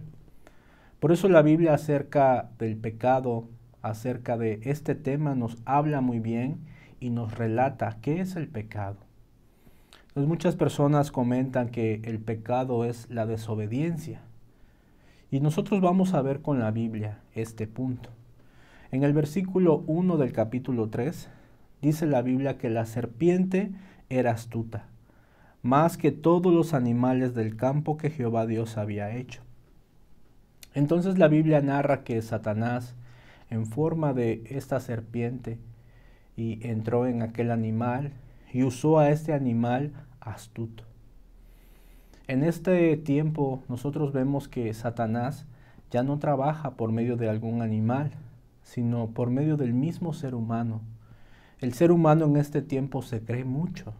Por eso la Biblia acerca del pecado, acerca de este tema, nos habla muy bien y nos relata qué es el pecado. Entonces, muchas personas comentan que el pecado es la desobediencia. Y nosotros vamos a ver con la Biblia este punto. En el versículo 1 del capítulo 3, dice la Biblia que la serpiente era astuta, más que todos los animales del campo que Jehová Dios había hecho. Entonces la Biblia narra que Satanás, en forma de esta serpiente, y entró en aquel animal y usó a este animal astuto. En este tiempo nosotros vemos que Satanás ya no trabaja por medio de algún animal, sino por medio del mismo ser humano. El ser humano en este tiempo se cree mucho,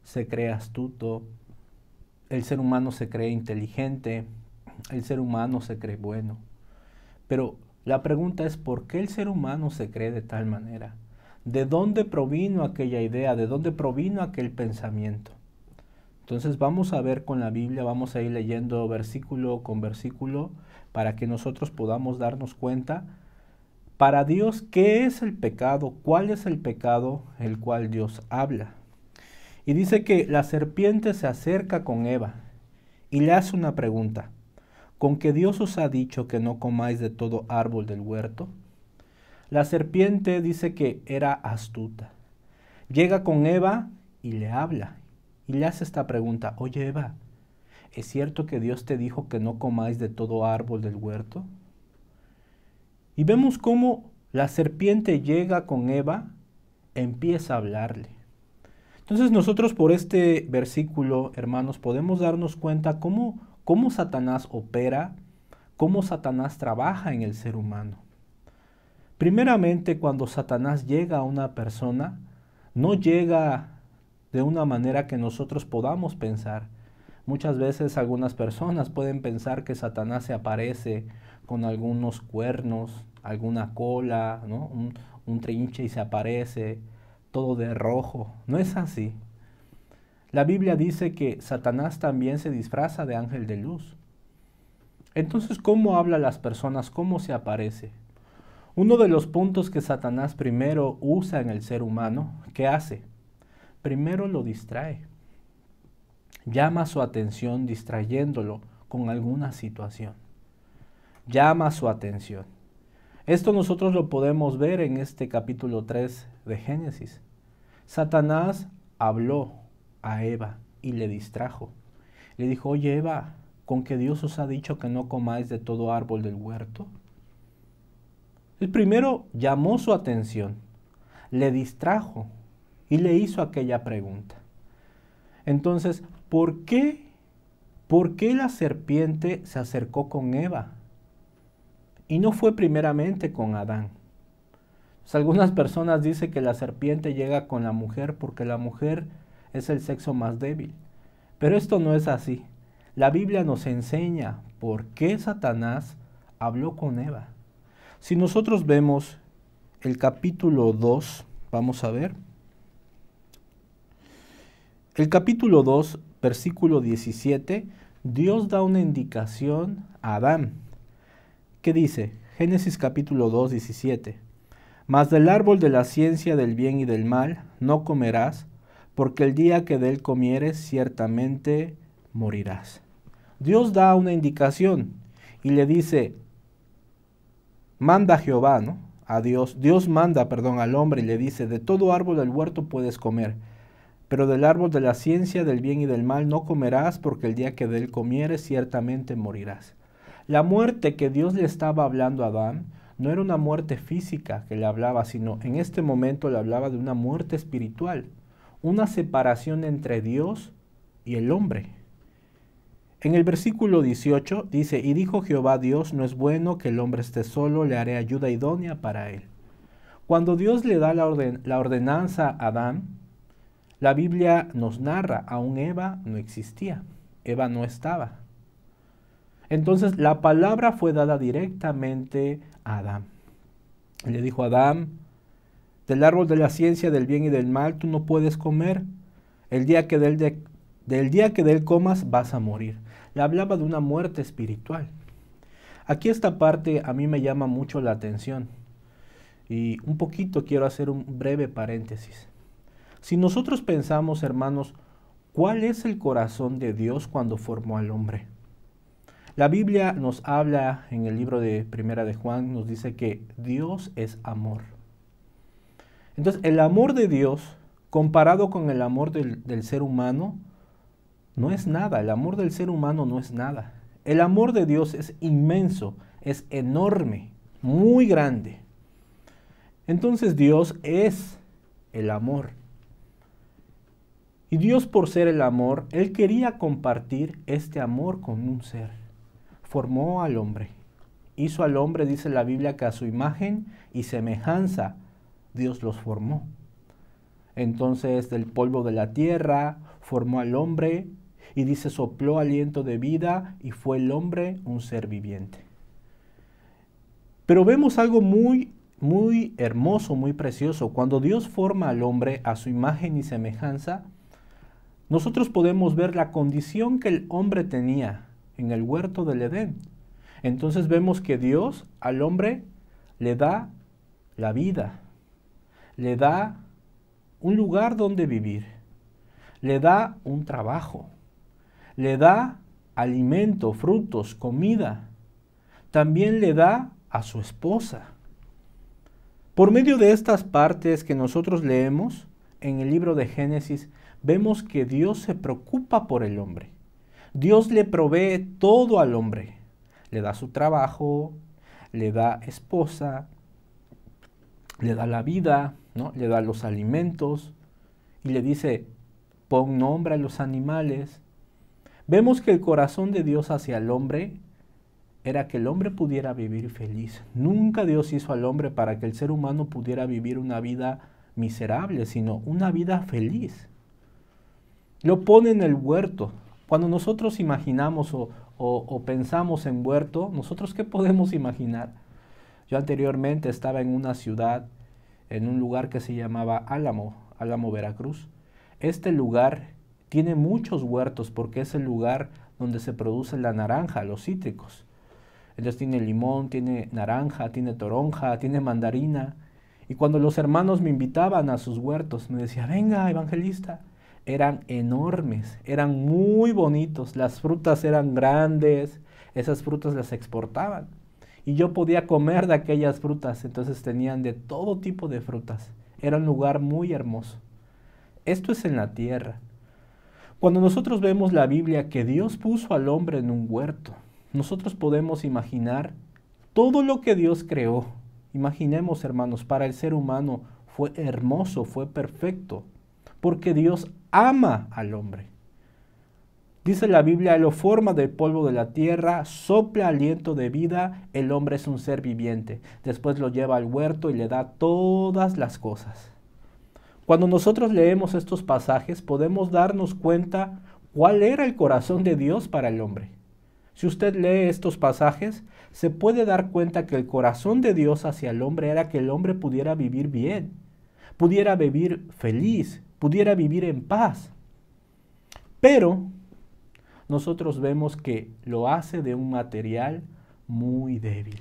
se cree astuto, el ser humano se cree inteligente, el ser humano se cree bueno. Pero la pregunta es, ¿por qué el ser humano se cree de tal manera? ¿De dónde provino aquella idea? ¿De dónde provino aquel pensamiento? Entonces vamos a ver con la Biblia, vamos a ir leyendo versículo con versículo para que nosotros podamos darnos cuenta, para Dios, ¿qué es el pecado? ¿Cuál es el pecado el cual Dios habla? Y dice que la serpiente se acerca con Eva y le hace una pregunta: ¿con que Dios os ha dicho que no comáis de todo árbol del huerto? La serpiente dice que era astuta. Llega con Eva y le habla y le hace esta pregunta: oye Eva, ¿es cierto que Dios te dijo que no comáis de todo árbol del huerto? Y vemos cómo la serpiente llega con Eva, empieza a hablarle. Entonces nosotros por este versículo, hermanos, podemos darnos cuenta cómo Satanás opera, cómo Satanás trabaja en el ser humano. Primeramente, cuando Satanás llega a una persona, no llega de una manera que nosotros podamos pensar. Muchas veces algunas personas pueden pensar que Satanás se aparece con algunos cuernos, alguna cola, ¿no? un trinche y se aparece todo de rojo. No es así. La Biblia dice que Satanás también se disfraza de ángel de luz. Entonces, ¿cómo habla a las personas? ¿Cómo se aparece? Uno de los puntos que Satanás primero usa en el ser humano, ¿qué hace? Primero lo distrae. Llama su atención distrayéndolo con alguna situación. Llama su atención. Esto nosotros lo podemos ver en este capítulo 3 de Génesis. Satanás habló a Eva y le distrajo. Le dijo: oye Eva, ¿con que Dios os ha dicho que no comáis de todo árbol del huerto? El primero llamó su atención, le distrajo y le hizo aquella pregunta. Entonces, ¿por qué la serpiente se acercó con Eva? Y no fue primeramente con Adán. Pues algunas personas dicen que la serpiente llega con la mujer porque la mujer es el sexo más débil. Pero esto no es así. La Biblia nos enseña por qué Satanás habló con Eva. Si nosotros vemos el capítulo 2, vamos a ver. El capítulo 2, versículo 17, Dios da una indicación a Adán. ¿Qué dice? Génesis capítulo 2, 17. Mas del árbol de la ciencia del bien y del mal no comerás, porque el día que de él comieres ciertamente morirás. Dios da una indicación y le dice, manda Jehová, ¿no? A Dios. Dios manda, al hombre y le dice, de todo árbol del huerto puedes comer, pero del árbol de la ciencia del bien y del mal no comerás, porque el día que de él comieres ciertamente morirás. La muerte que Dios le estaba hablando a Adán no era una muerte física que le hablaba, sino en este momento le hablaba de una muerte espiritual, una separación entre Dios y el hombre. En el versículo 18 dice, y dijo Jehová Dios, no es bueno que el hombre esté solo, le haré ayuda idónea para él. Cuando Dios le da la ordenanza a Adán, la Biblia nos narra, aún Eva no existía, Eva no estaba. Entonces la palabra fue dada directamente a Adán. Le dijo a Adán, del árbol de la ciencia del bien y del mal tú no puedes comer, del día que de él comas vas a morir. Le hablaba de una muerte espiritual. Aquí esta parte a mí me llama mucho la atención y un poquito quiero hacer un breve paréntesis. Si nosotros pensamos, hermanos, ¿cuál es el corazón de Dios cuando formó al hombre? La Biblia nos habla en el libro de Primera de Juan, nos dice que Dios es amor. Entonces, el amor de Dios, comparado con el amor del ser humano, no es nada. El amor del ser humano no es nada. El amor de Dios es inmenso, es enorme, muy grande. Entonces, Dios es el amor. Y Dios, por ser el amor, Él quería compartir este amor con un ser. Formó al hombre. Hizo al hombre, dice la Biblia, que a su imagen y semejanza Dios los formó. Entonces, del polvo de la tierra formó al hombre y dice, sopló aliento de vida y fue el hombre un ser viviente. Pero vemos algo muy, muy hermoso, muy precioso. Cuando Dios forma al hombre a su imagen y semejanza, nosotros podemos ver la condición que el hombre tenía en el huerto del Edén. Entonces vemos que Dios al hombre le da la vida, le da un lugar donde vivir, le da un trabajo, le da alimento, frutos, comida, también le da a su esposa. Por medio de estas partes que nosotros leemos en el libro de Génesis, vemos que Dios se preocupa por el hombre. Dios le provee todo al hombre. Le da su trabajo, le da esposa, le da la vida, ¿no? Le da los alimentos y le dice, pon nombre a los animales. Vemos que el corazón de Dios hacia el hombre era que el hombre pudiera vivir feliz. Nunca Dios hizo al hombre para que el ser humano pudiera vivir una vida miserable, sino una vida feliz. Lo pone en el huerto. Cuando nosotros imaginamos o pensamos en huerto, ¿nosotros qué podemos imaginar? Yo anteriormente estaba en una ciudad, en un lugar que se llamaba Álamo, Veracruz. Este lugar tiene muchos huertos porque es el lugar donde se produce la naranja, los cítricos. Entonces tiene limón, tiene naranja, tiene toronja, tiene mandarina. Y cuando los hermanos me invitaban a sus huertos, me decían, venga, evangelista. Eran enormes, eran muy bonitos, las frutas eran grandes, esas frutas las exportaban. Y yo podía comer de aquellas frutas, entonces tenían de todo tipo de frutas. Era un lugar muy hermoso. Esto es en la tierra. Cuando nosotros vemos la Biblia que Dios puso al hombre en un huerto, nosotros podemos imaginar todo lo que Dios creó Imaginemos, hermanos, para el ser humano fue hermoso, fue perfecto, porque Dios ama al hombre. Dice la Biblia, lo forma del polvo de la tierra, sopla aliento de vida, el hombre es un ser viviente. Después lo lleva al huerto y le da todas las cosas. Cuando nosotros leemos estos pasajes, podemos darnos cuenta cuál era el corazón de Dios para el hombre. Si usted lee estos pasajes, se puede dar cuenta que el corazón de Dios hacia el hombre era que el hombre pudiera vivir bien, pudiera vivir feliz, pudiera vivir en paz. Pero nosotros vemos que lo hace de un material muy débil.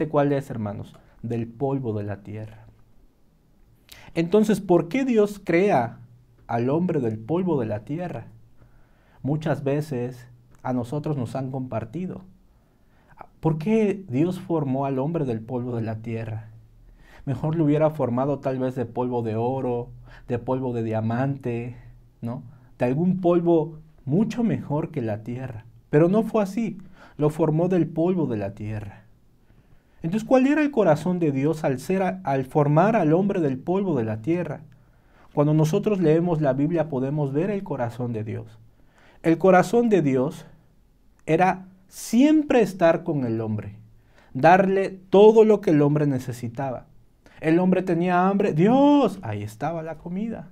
¿Cuál es, hermanos? Del polvo de la tierra. Entonces, ¿por qué Dios crea al hombre del polvo de la tierra? Muchas veces a nosotros nos han compartido. ¿Por qué Dios formó al hombre del polvo de la tierra? Mejor lo hubiera formado tal vez de polvo de oro, de polvo de diamante, ¿no? De algún polvo mucho mejor que la tierra. Pero no fue así. Lo formó del polvo de la tierra. Entonces, ¿cuál era el corazón de Dios al formar al hombre del polvo de la tierra? Cuando nosotros leemos la Biblia podemos ver el corazón de Dios. El corazón de Dios era siempre estar con el hombre, darle todo lo que el hombre necesitaba. El hombre tenía hambre, Dios, ahí estaba la comida.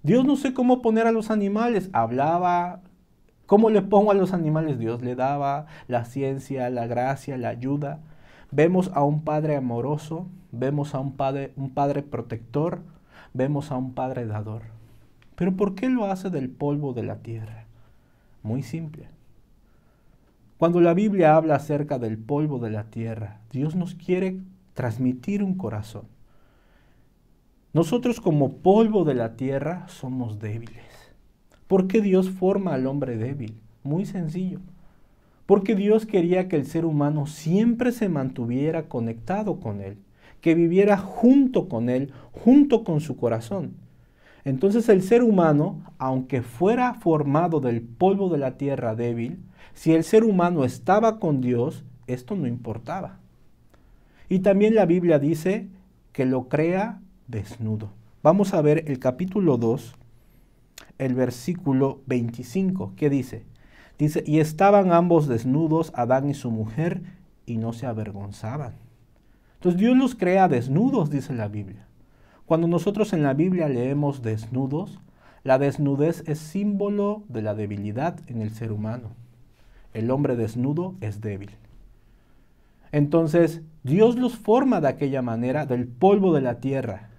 Dios no sé cómo poner a los animales, hablaba, ¿cómo le pongo a los animales? Dios le daba la ciencia, la gracia, la ayuda. Vemos a un padre amoroso, vemos a un padre protector, vemos a un padre dador. Pero ¿por qué lo hace del polvo de la tierra? Muy simple. Cuando la Biblia habla acerca del polvo de la tierra, Dios nos quiere transmitir un corazón. Nosotros como polvo de la tierra somos débiles. ¿Por qué Dios forma al hombre débil? Muy sencillo. Porque Dios quería que el ser humano siempre se mantuviera conectado con Él, que viviera junto con Él, junto con su corazón. Entonces el ser humano, aunque fuera formado del polvo de la tierra débil, si el ser humano estaba con Dios, esto no importaba. Y también la Biblia dice que lo crea desnudo. Vamos a ver el capítulo 2, el versículo 25. ¿Qué dice? Dice, y estaban ambos desnudos, Adán y su mujer, y no se avergonzaban. Entonces Dios los crea desnudos, dice la Biblia. Cuando nosotros en la Biblia leemos desnudos, la desnudez es símbolo de la debilidad en el ser humano. El hombre desnudo es débil. Entonces, Dios los forma de aquella manera, del polvo de la tierra,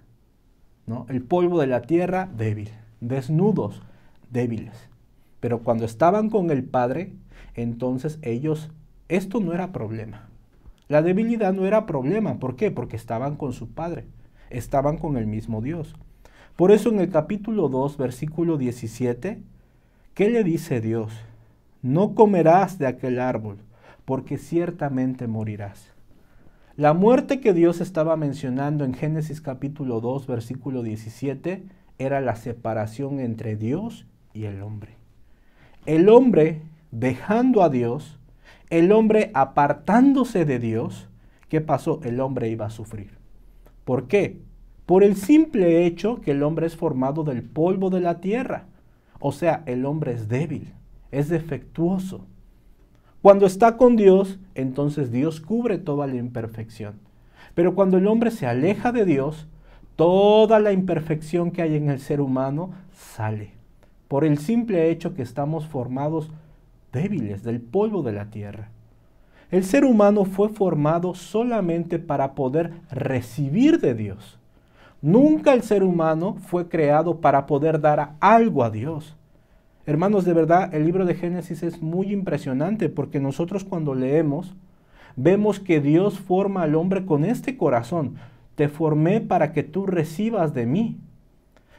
¿no? El polvo de la tierra débil, desnudos, débiles. Pero cuando estaban con el Padre, entonces esto no era problema. La debilidad no era problema. ¿Por qué? Porque estaban con su Padre, estaban con el mismo Dios. Por eso en el capítulo 2, versículo 17, ¿qué le dice Dios? No comerás de aquel árbol, porque ciertamente morirás. La muerte que Dios estaba mencionando en Génesis capítulo 2, versículo 17, era la separación entre Dios y el hombre. El hombre dejando a Dios, el hombre apartándose de Dios, ¿qué pasó? El hombre iba a sufrir. ¿Por qué? Por el simple hecho que el hombre es formado del polvo de la tierra. O sea, el hombre es débil, es defectuoso. Cuando está con Dios, entonces Dios cubre toda la imperfección. Pero cuando el hombre se aleja de Dios, toda la imperfección que hay en el ser humano sale. Por el simple hecho que estamos formados débiles del polvo de la tierra. El ser humano fue formado solamente para poder recibir de Dios. Nunca el ser humano fue creado para poder dar algo a Dios. Hermanos, de verdad, el libro de Génesis es muy impresionante porque nosotros cuando leemos, vemos que Dios forma al hombre con este corazón. Te formé para que tú recibas de mí.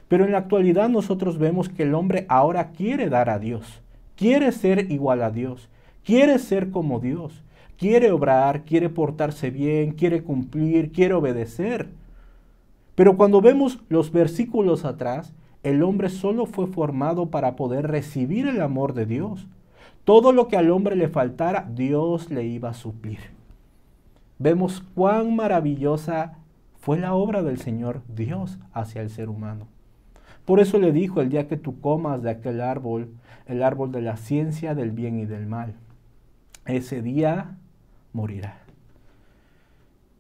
Pero en la actualidad nosotros vemos que el hombre ahora quiere dar a Dios, quiere ser igual a Dios, quiere ser como Dios, quiere obrar, quiere portarse bien, quiere cumplir, quiere obedecer. Pero cuando vemos los versículos atrás, el hombre solo fue formado para poder recibir el amor de Dios. Todo lo que al hombre le faltara, Dios le iba a suplir. vemos cuán maravillosa fue la obra del Señor Dios hacia el ser humano. Por eso le dijo: el día que tú comas de aquel árbol, el árbol de la ciencia del bien y del mal, ese día morirá.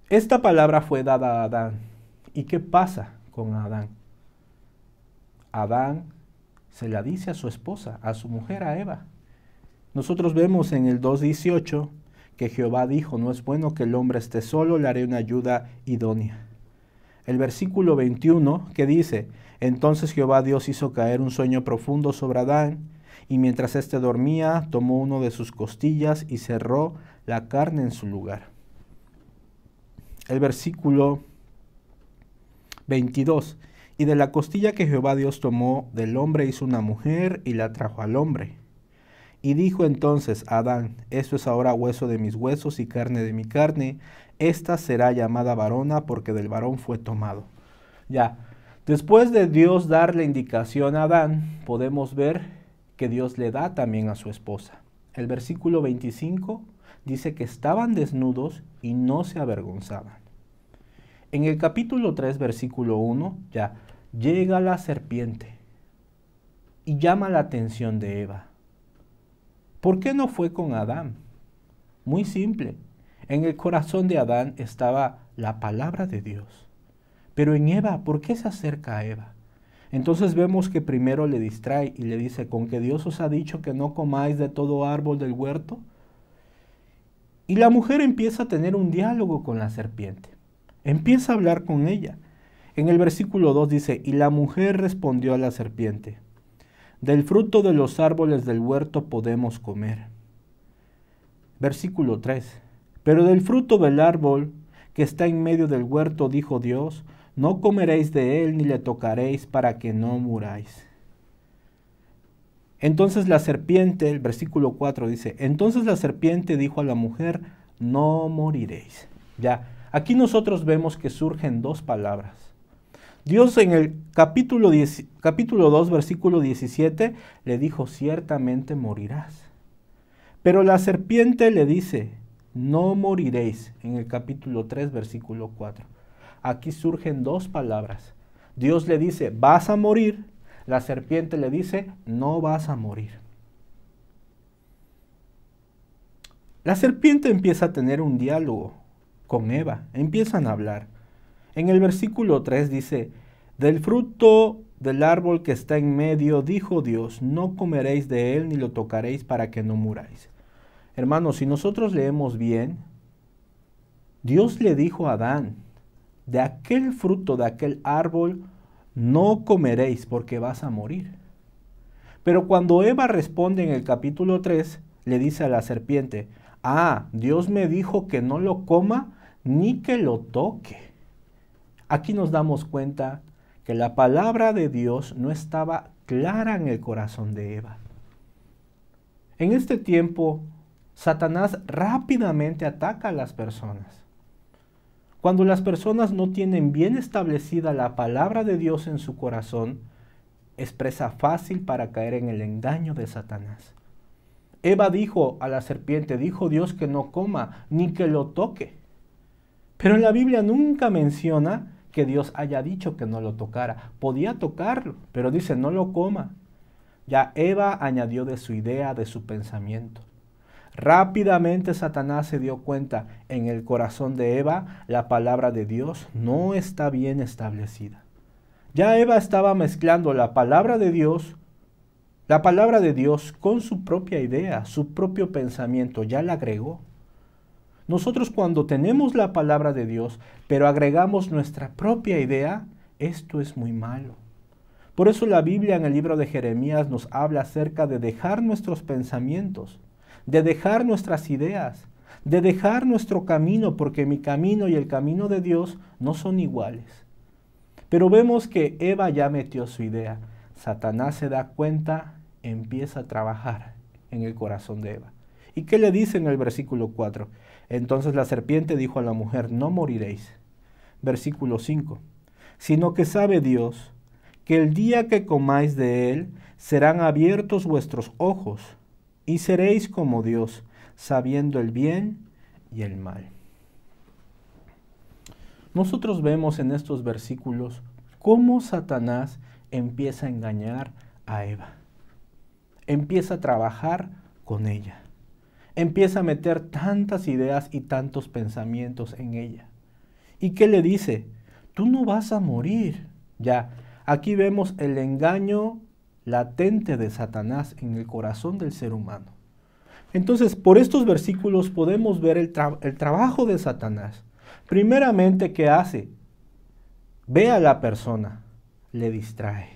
Esta palabra fue dada a Adán. ¿Y qué pasa con Adán? Adán se la dice a su esposa, a su mujer, a Eva. Nosotros vemos en el 2:18 que Jehová dijo: no es bueno que el hombre esté solo, le haré una ayuda idónea. El versículo 21 que dice: entonces Jehová Dios hizo caer un sueño profundo sobre Adán, y mientras éste dormía, tomó uno de sus costillas y cerró la carne en su lugar. El versículo 22: y de la costilla que Jehová Dios tomó del hombre hizo una mujer y la trajo al hombre. Y dijo entonces Adán: esto es ahora hueso de mis huesos y carne de mi carne, esta será llamada varona porque del varón fue tomado. Ya, después de Dios darle indicación a Adán, podemos ver que Dios le da también a su esposa. El versículo 25 dice que estaban desnudos y no se avergonzaban. En el capítulo 3, versículo 1, ya llega la serpiente y llama la atención de Eva. ¿Por qué no fue con Adán? Muy simple. En el corazón de Adán estaba la palabra de Dios. Pero en Eva, ¿por qué se acerca a Eva? Entonces vemos que primero le distrae y le dice: ¿con que Dios os ha dicho que no comáis de todo árbol del huerto? Y la mujer empieza a tener un diálogo con la serpiente. Empieza a hablar con ella. En el versículo 2 dice: y la mujer respondió a la serpiente: del fruto de los árboles del huerto podemos comer. Versículo 3: pero del fruto del árbol que está en medio del huerto, dijo Dios, no comeréis de él ni le tocaréis para que no muráis. Entonces la serpiente, el versículo 4 dice: entonces la serpiente dijo a la mujer: no moriréis. Ya, aquí nosotros vemos que surgen dos palabras. Dios en el capítulo 2, versículo 17, le dijo: ciertamente morirás. Pero la serpiente le dice: no moriréis, en el capítulo 3, versículo 4. Aquí surgen dos palabras. Dios le dice: vas a morir. La serpiente le dice: no vas a morir. La serpiente empieza a tener un diálogo con Eva. Empiezan a hablar. En el versículo 3 dice: del fruto del árbol que está en medio, dijo Dios, no comeréis de él ni lo tocaréis para que no muráis. Hermanos, si nosotros leemos bien, Dios le dijo a Adán: de aquel fruto, de aquel árbol, no comeréis porque vas a morir. Pero cuando Eva responde en el capítulo 3, le dice a la serpiente: Dios me dijo que no lo coma ni que lo toque. Aquí nos damos cuenta que la palabra de Dios no estaba clara en el corazón de Eva. En este tiempo, Satanás rápidamente ataca a las personas. Cuando las personas no tienen bien establecida la palabra de Dios en su corazón, es presa fácil para caer en el engaño de Satanás. Eva dijo a la serpiente: dijo Dios que no coma ni que lo toque. Pero en la Biblia nunca menciona que Dios haya dicho que no lo tocara. Podía tocarlo, pero dice: no lo coma. Ya Eva añadió de su idea, de su pensamiento. Rápidamente Satanás se dio cuenta: en el corazón de Eva la palabra de Dios no está bien establecida. Ya Eva estaba mezclando la palabra de Dios con su propia idea, su propio pensamiento, ya la agregó. Nosotros cuando tenemos la palabra de Dios, pero agregamos nuestra propia idea, esto es muy malo. Por eso la Biblia en el libro de Jeremías nos habla acerca de dejar nuestros pensamientos, de dejar nuestras ideas, de dejar nuestro camino, porque mi camino y el camino de Dios no son iguales. Pero vemos que Eva ya metió su idea. Satanás se da cuenta, empieza a trabajar en el corazón de Eva. ¿Y qué le dice en el versículo 4? Entonces la serpiente dijo a la mujer: no moriréis. Versículo 5. Sino que sabe Dios que el día que comáis de él serán abiertos vuestros ojos y seréis como Dios, sabiendo el bien y el mal. nosotros vemos en estos versículos cómo Satanás empieza a engañar a Eva. Empieza a trabajar con ella. Empieza a meter tantas ideas y tantos pensamientos en ella. ¿Y qué le dice? Tú no vas a morir. Ya, aquí vemos el engaño latente de Satanás en el corazón del ser humano. Entonces, por estos versículos podemos ver el trabajo de Satanás. Primeramente, ¿qué hace? Ve a la persona, le distrae.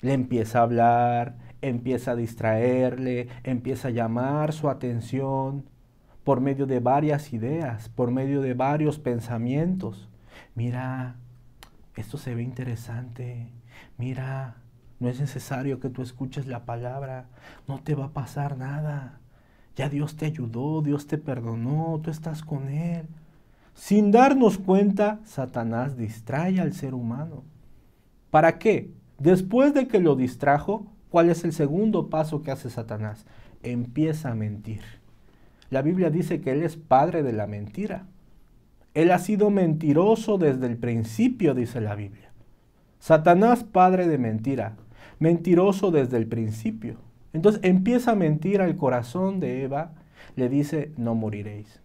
Le empieza a hablar, empieza a distraerle, empieza a llamar su atención por medio de varias ideas, por medio de varios pensamientos. Mira, esto se ve interesante. Mira, no es necesario que tú escuches la palabra, no te va a pasar nada. Ya Dios te ayudó, Dios te perdonó, tú estás con Él. Sin darnos cuenta, Satanás distrae al ser humano. ¿Para qué? Después de que lo distrajo, ¿cuál es el segundo paso que hace Satanás? Empieza a mentir. La Biblia dice que Él es padre de la mentira. Él ha sido mentiroso desde el principio, dice la Biblia. Satanás, padre de mentira, mentiroso desde el principio. Entonces empieza a mentir al corazón de Eva, le dice, no moriréis.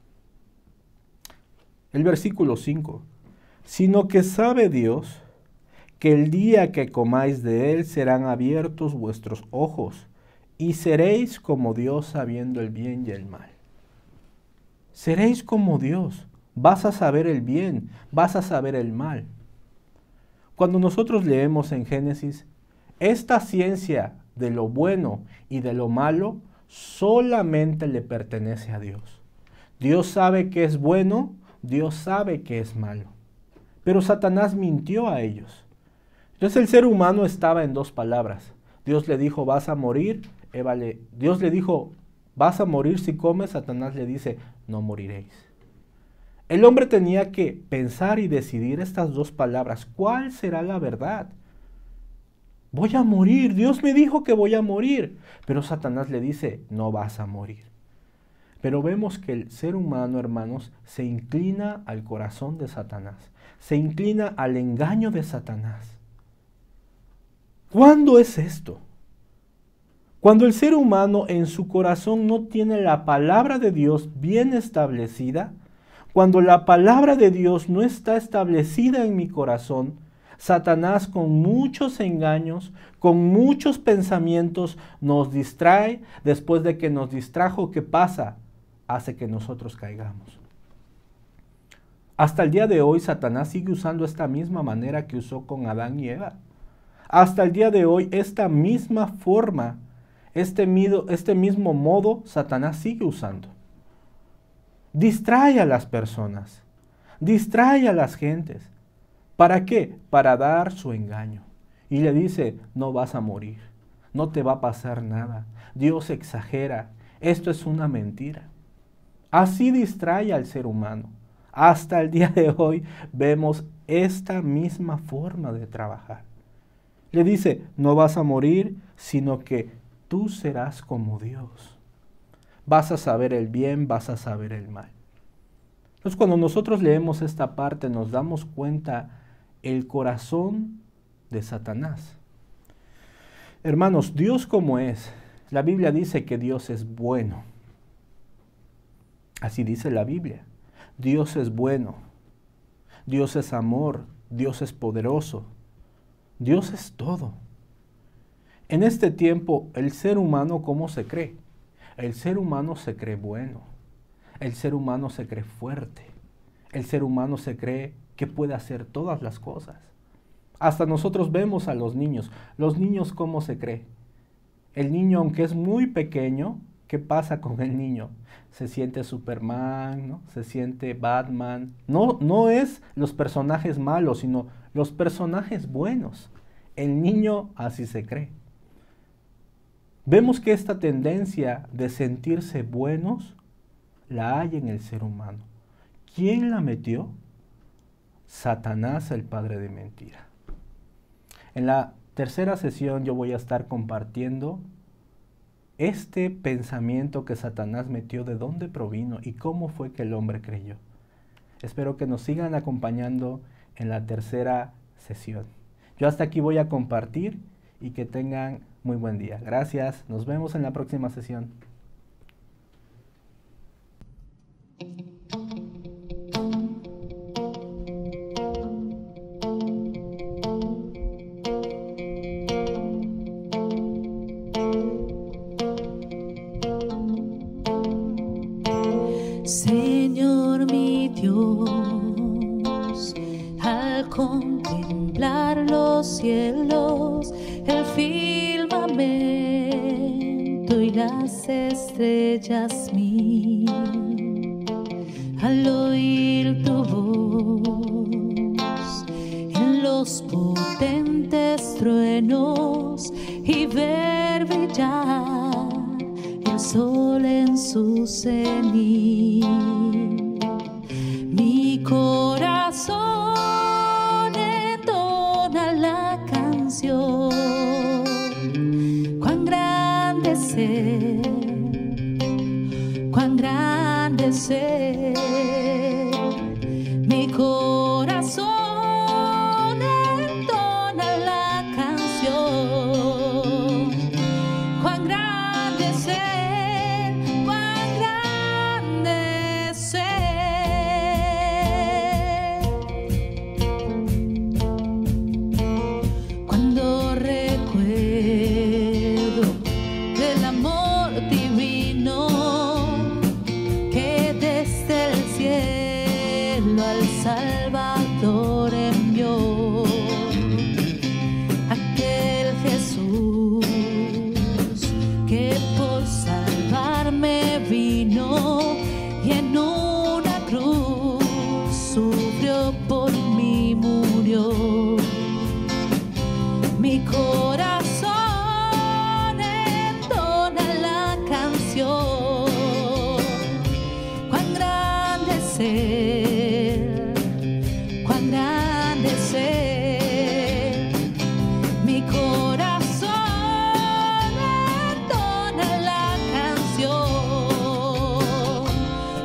El versículo 5, sino que sabe Dios que el día que comáis de él serán abiertos vuestros ojos y seréis como Dios sabiendo el bien y el mal. Seréis como Dios, vas a saber el bien, vas a saber el mal. Cuando nosotros leemos en Génesis, esta ciencia de lo bueno y de lo malo solamente le pertenece a Dios. Dios sabe que es bueno, Dios sabe que es malo. Pero Satanás mintió a ellos. Entonces el ser humano estaba en dos palabras. Dios le dijo, vas a morir. Dios le dijo, vas a morir si comes. Satanás le dice, no moriréis. El hombre tenía que pensar y decidir estas dos palabras. ¿Cuál será la verdad? Voy a morir. Dios me dijo que voy a morir. Pero Satanás le dice, no vas a morir. Pero vemos que el ser humano, hermanos, se inclina al corazón de Satanás. Se inclina al engaño de Satanás. ¿Cuándo es esto? Cuando el ser humano en su corazón no tiene la palabra de Dios bien establecida, cuando la palabra de Dios no está establecida en mi corazón, Satanás con muchos engaños, con muchos pensamientos nos distrae. Después de que nos distrajo, ¿qué pasa? Hace que nosotros caigamos. Hasta el día de hoy Satanás sigue usando esta misma manera que usó con Adán y Eva. Hasta el día de hoy esta misma forma, este mismo modo Satanás sigue usando. Distrae a las personas, distrae a las gentes. ¿Para qué? Para dar su engaño. Y le dice, no vas a morir, no te va a pasar nada, Dios exagera, esto es una mentira. Así distrae al ser humano. Hasta el día de hoy vemos esta misma forma de trabajar. Le dice, no vas a morir, sino que tú serás como Dios. Vas a saber el bien, vas a saber el mal. Entonces, cuando nosotros leemos esta parte, nos damos cuenta el corazón de Satanás. Hermanos, Dios como es, la Biblia dice que Dios es bueno. Así dice la Biblia. Dios es bueno. Dios es amor. Dios es poderoso. Dios es todo. En este tiempo, el ser humano, ¿cómo se cree? El ser humano se cree bueno. El ser humano se cree fuerte. El ser humano se cree que puede hacer todas las cosas. Hasta nosotros vemos a los niños. Los niños, ¿cómo se cree? El niño, aunque es muy pequeño, ¿qué pasa con el niño? Se siente Superman, ¿no? Se siente Batman. No es los personajes malos, sino los personajes buenos. El niño así se cree. Vemos que esta tendencia de sentirse buenos la hay en el ser humano. ¿Quién la metió? Satanás, el padre de mentira. En la tercera sesión yo voy a estar compartiendo este pensamiento que Satanás metió, de dónde provino y cómo fue que el hombre creyó. Espero que nos sigan acompañando en la tercera sesión. Yo hasta aquí voy a compartir y que tengan muy buen día. Gracias, nos vemos en la próxima sesión. Señor mi Dios, al contemplar los cielos, el firmamento y las estrellas mil, al oír tu voz en los potentes truenos y ver brillar el sol en su cenit, mi corazón entona la canción. Cuán grande es Él, mi corazón entona la canción. Cuán grande es Él, cuán grande es Él. Cuando recuerdo del amor divino que desde el cielo al Salvador envió, aquel Jesús que por salvarme vino y en una cruz sufrió por mí, murió. Mi corazón entona la canción. Cuán grande es Él, cuán grande es Él. Mi corazón entona la canción.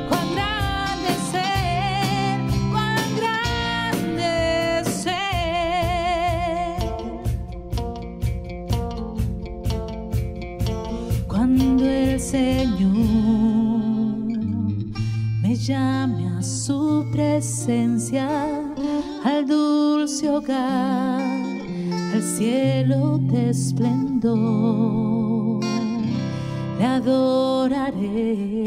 Cuán grande es Él, cuán grande es Él. Cuando el Señor me llame a su presencia, al dulce hogar, al cielo de esplendor, le adoraré.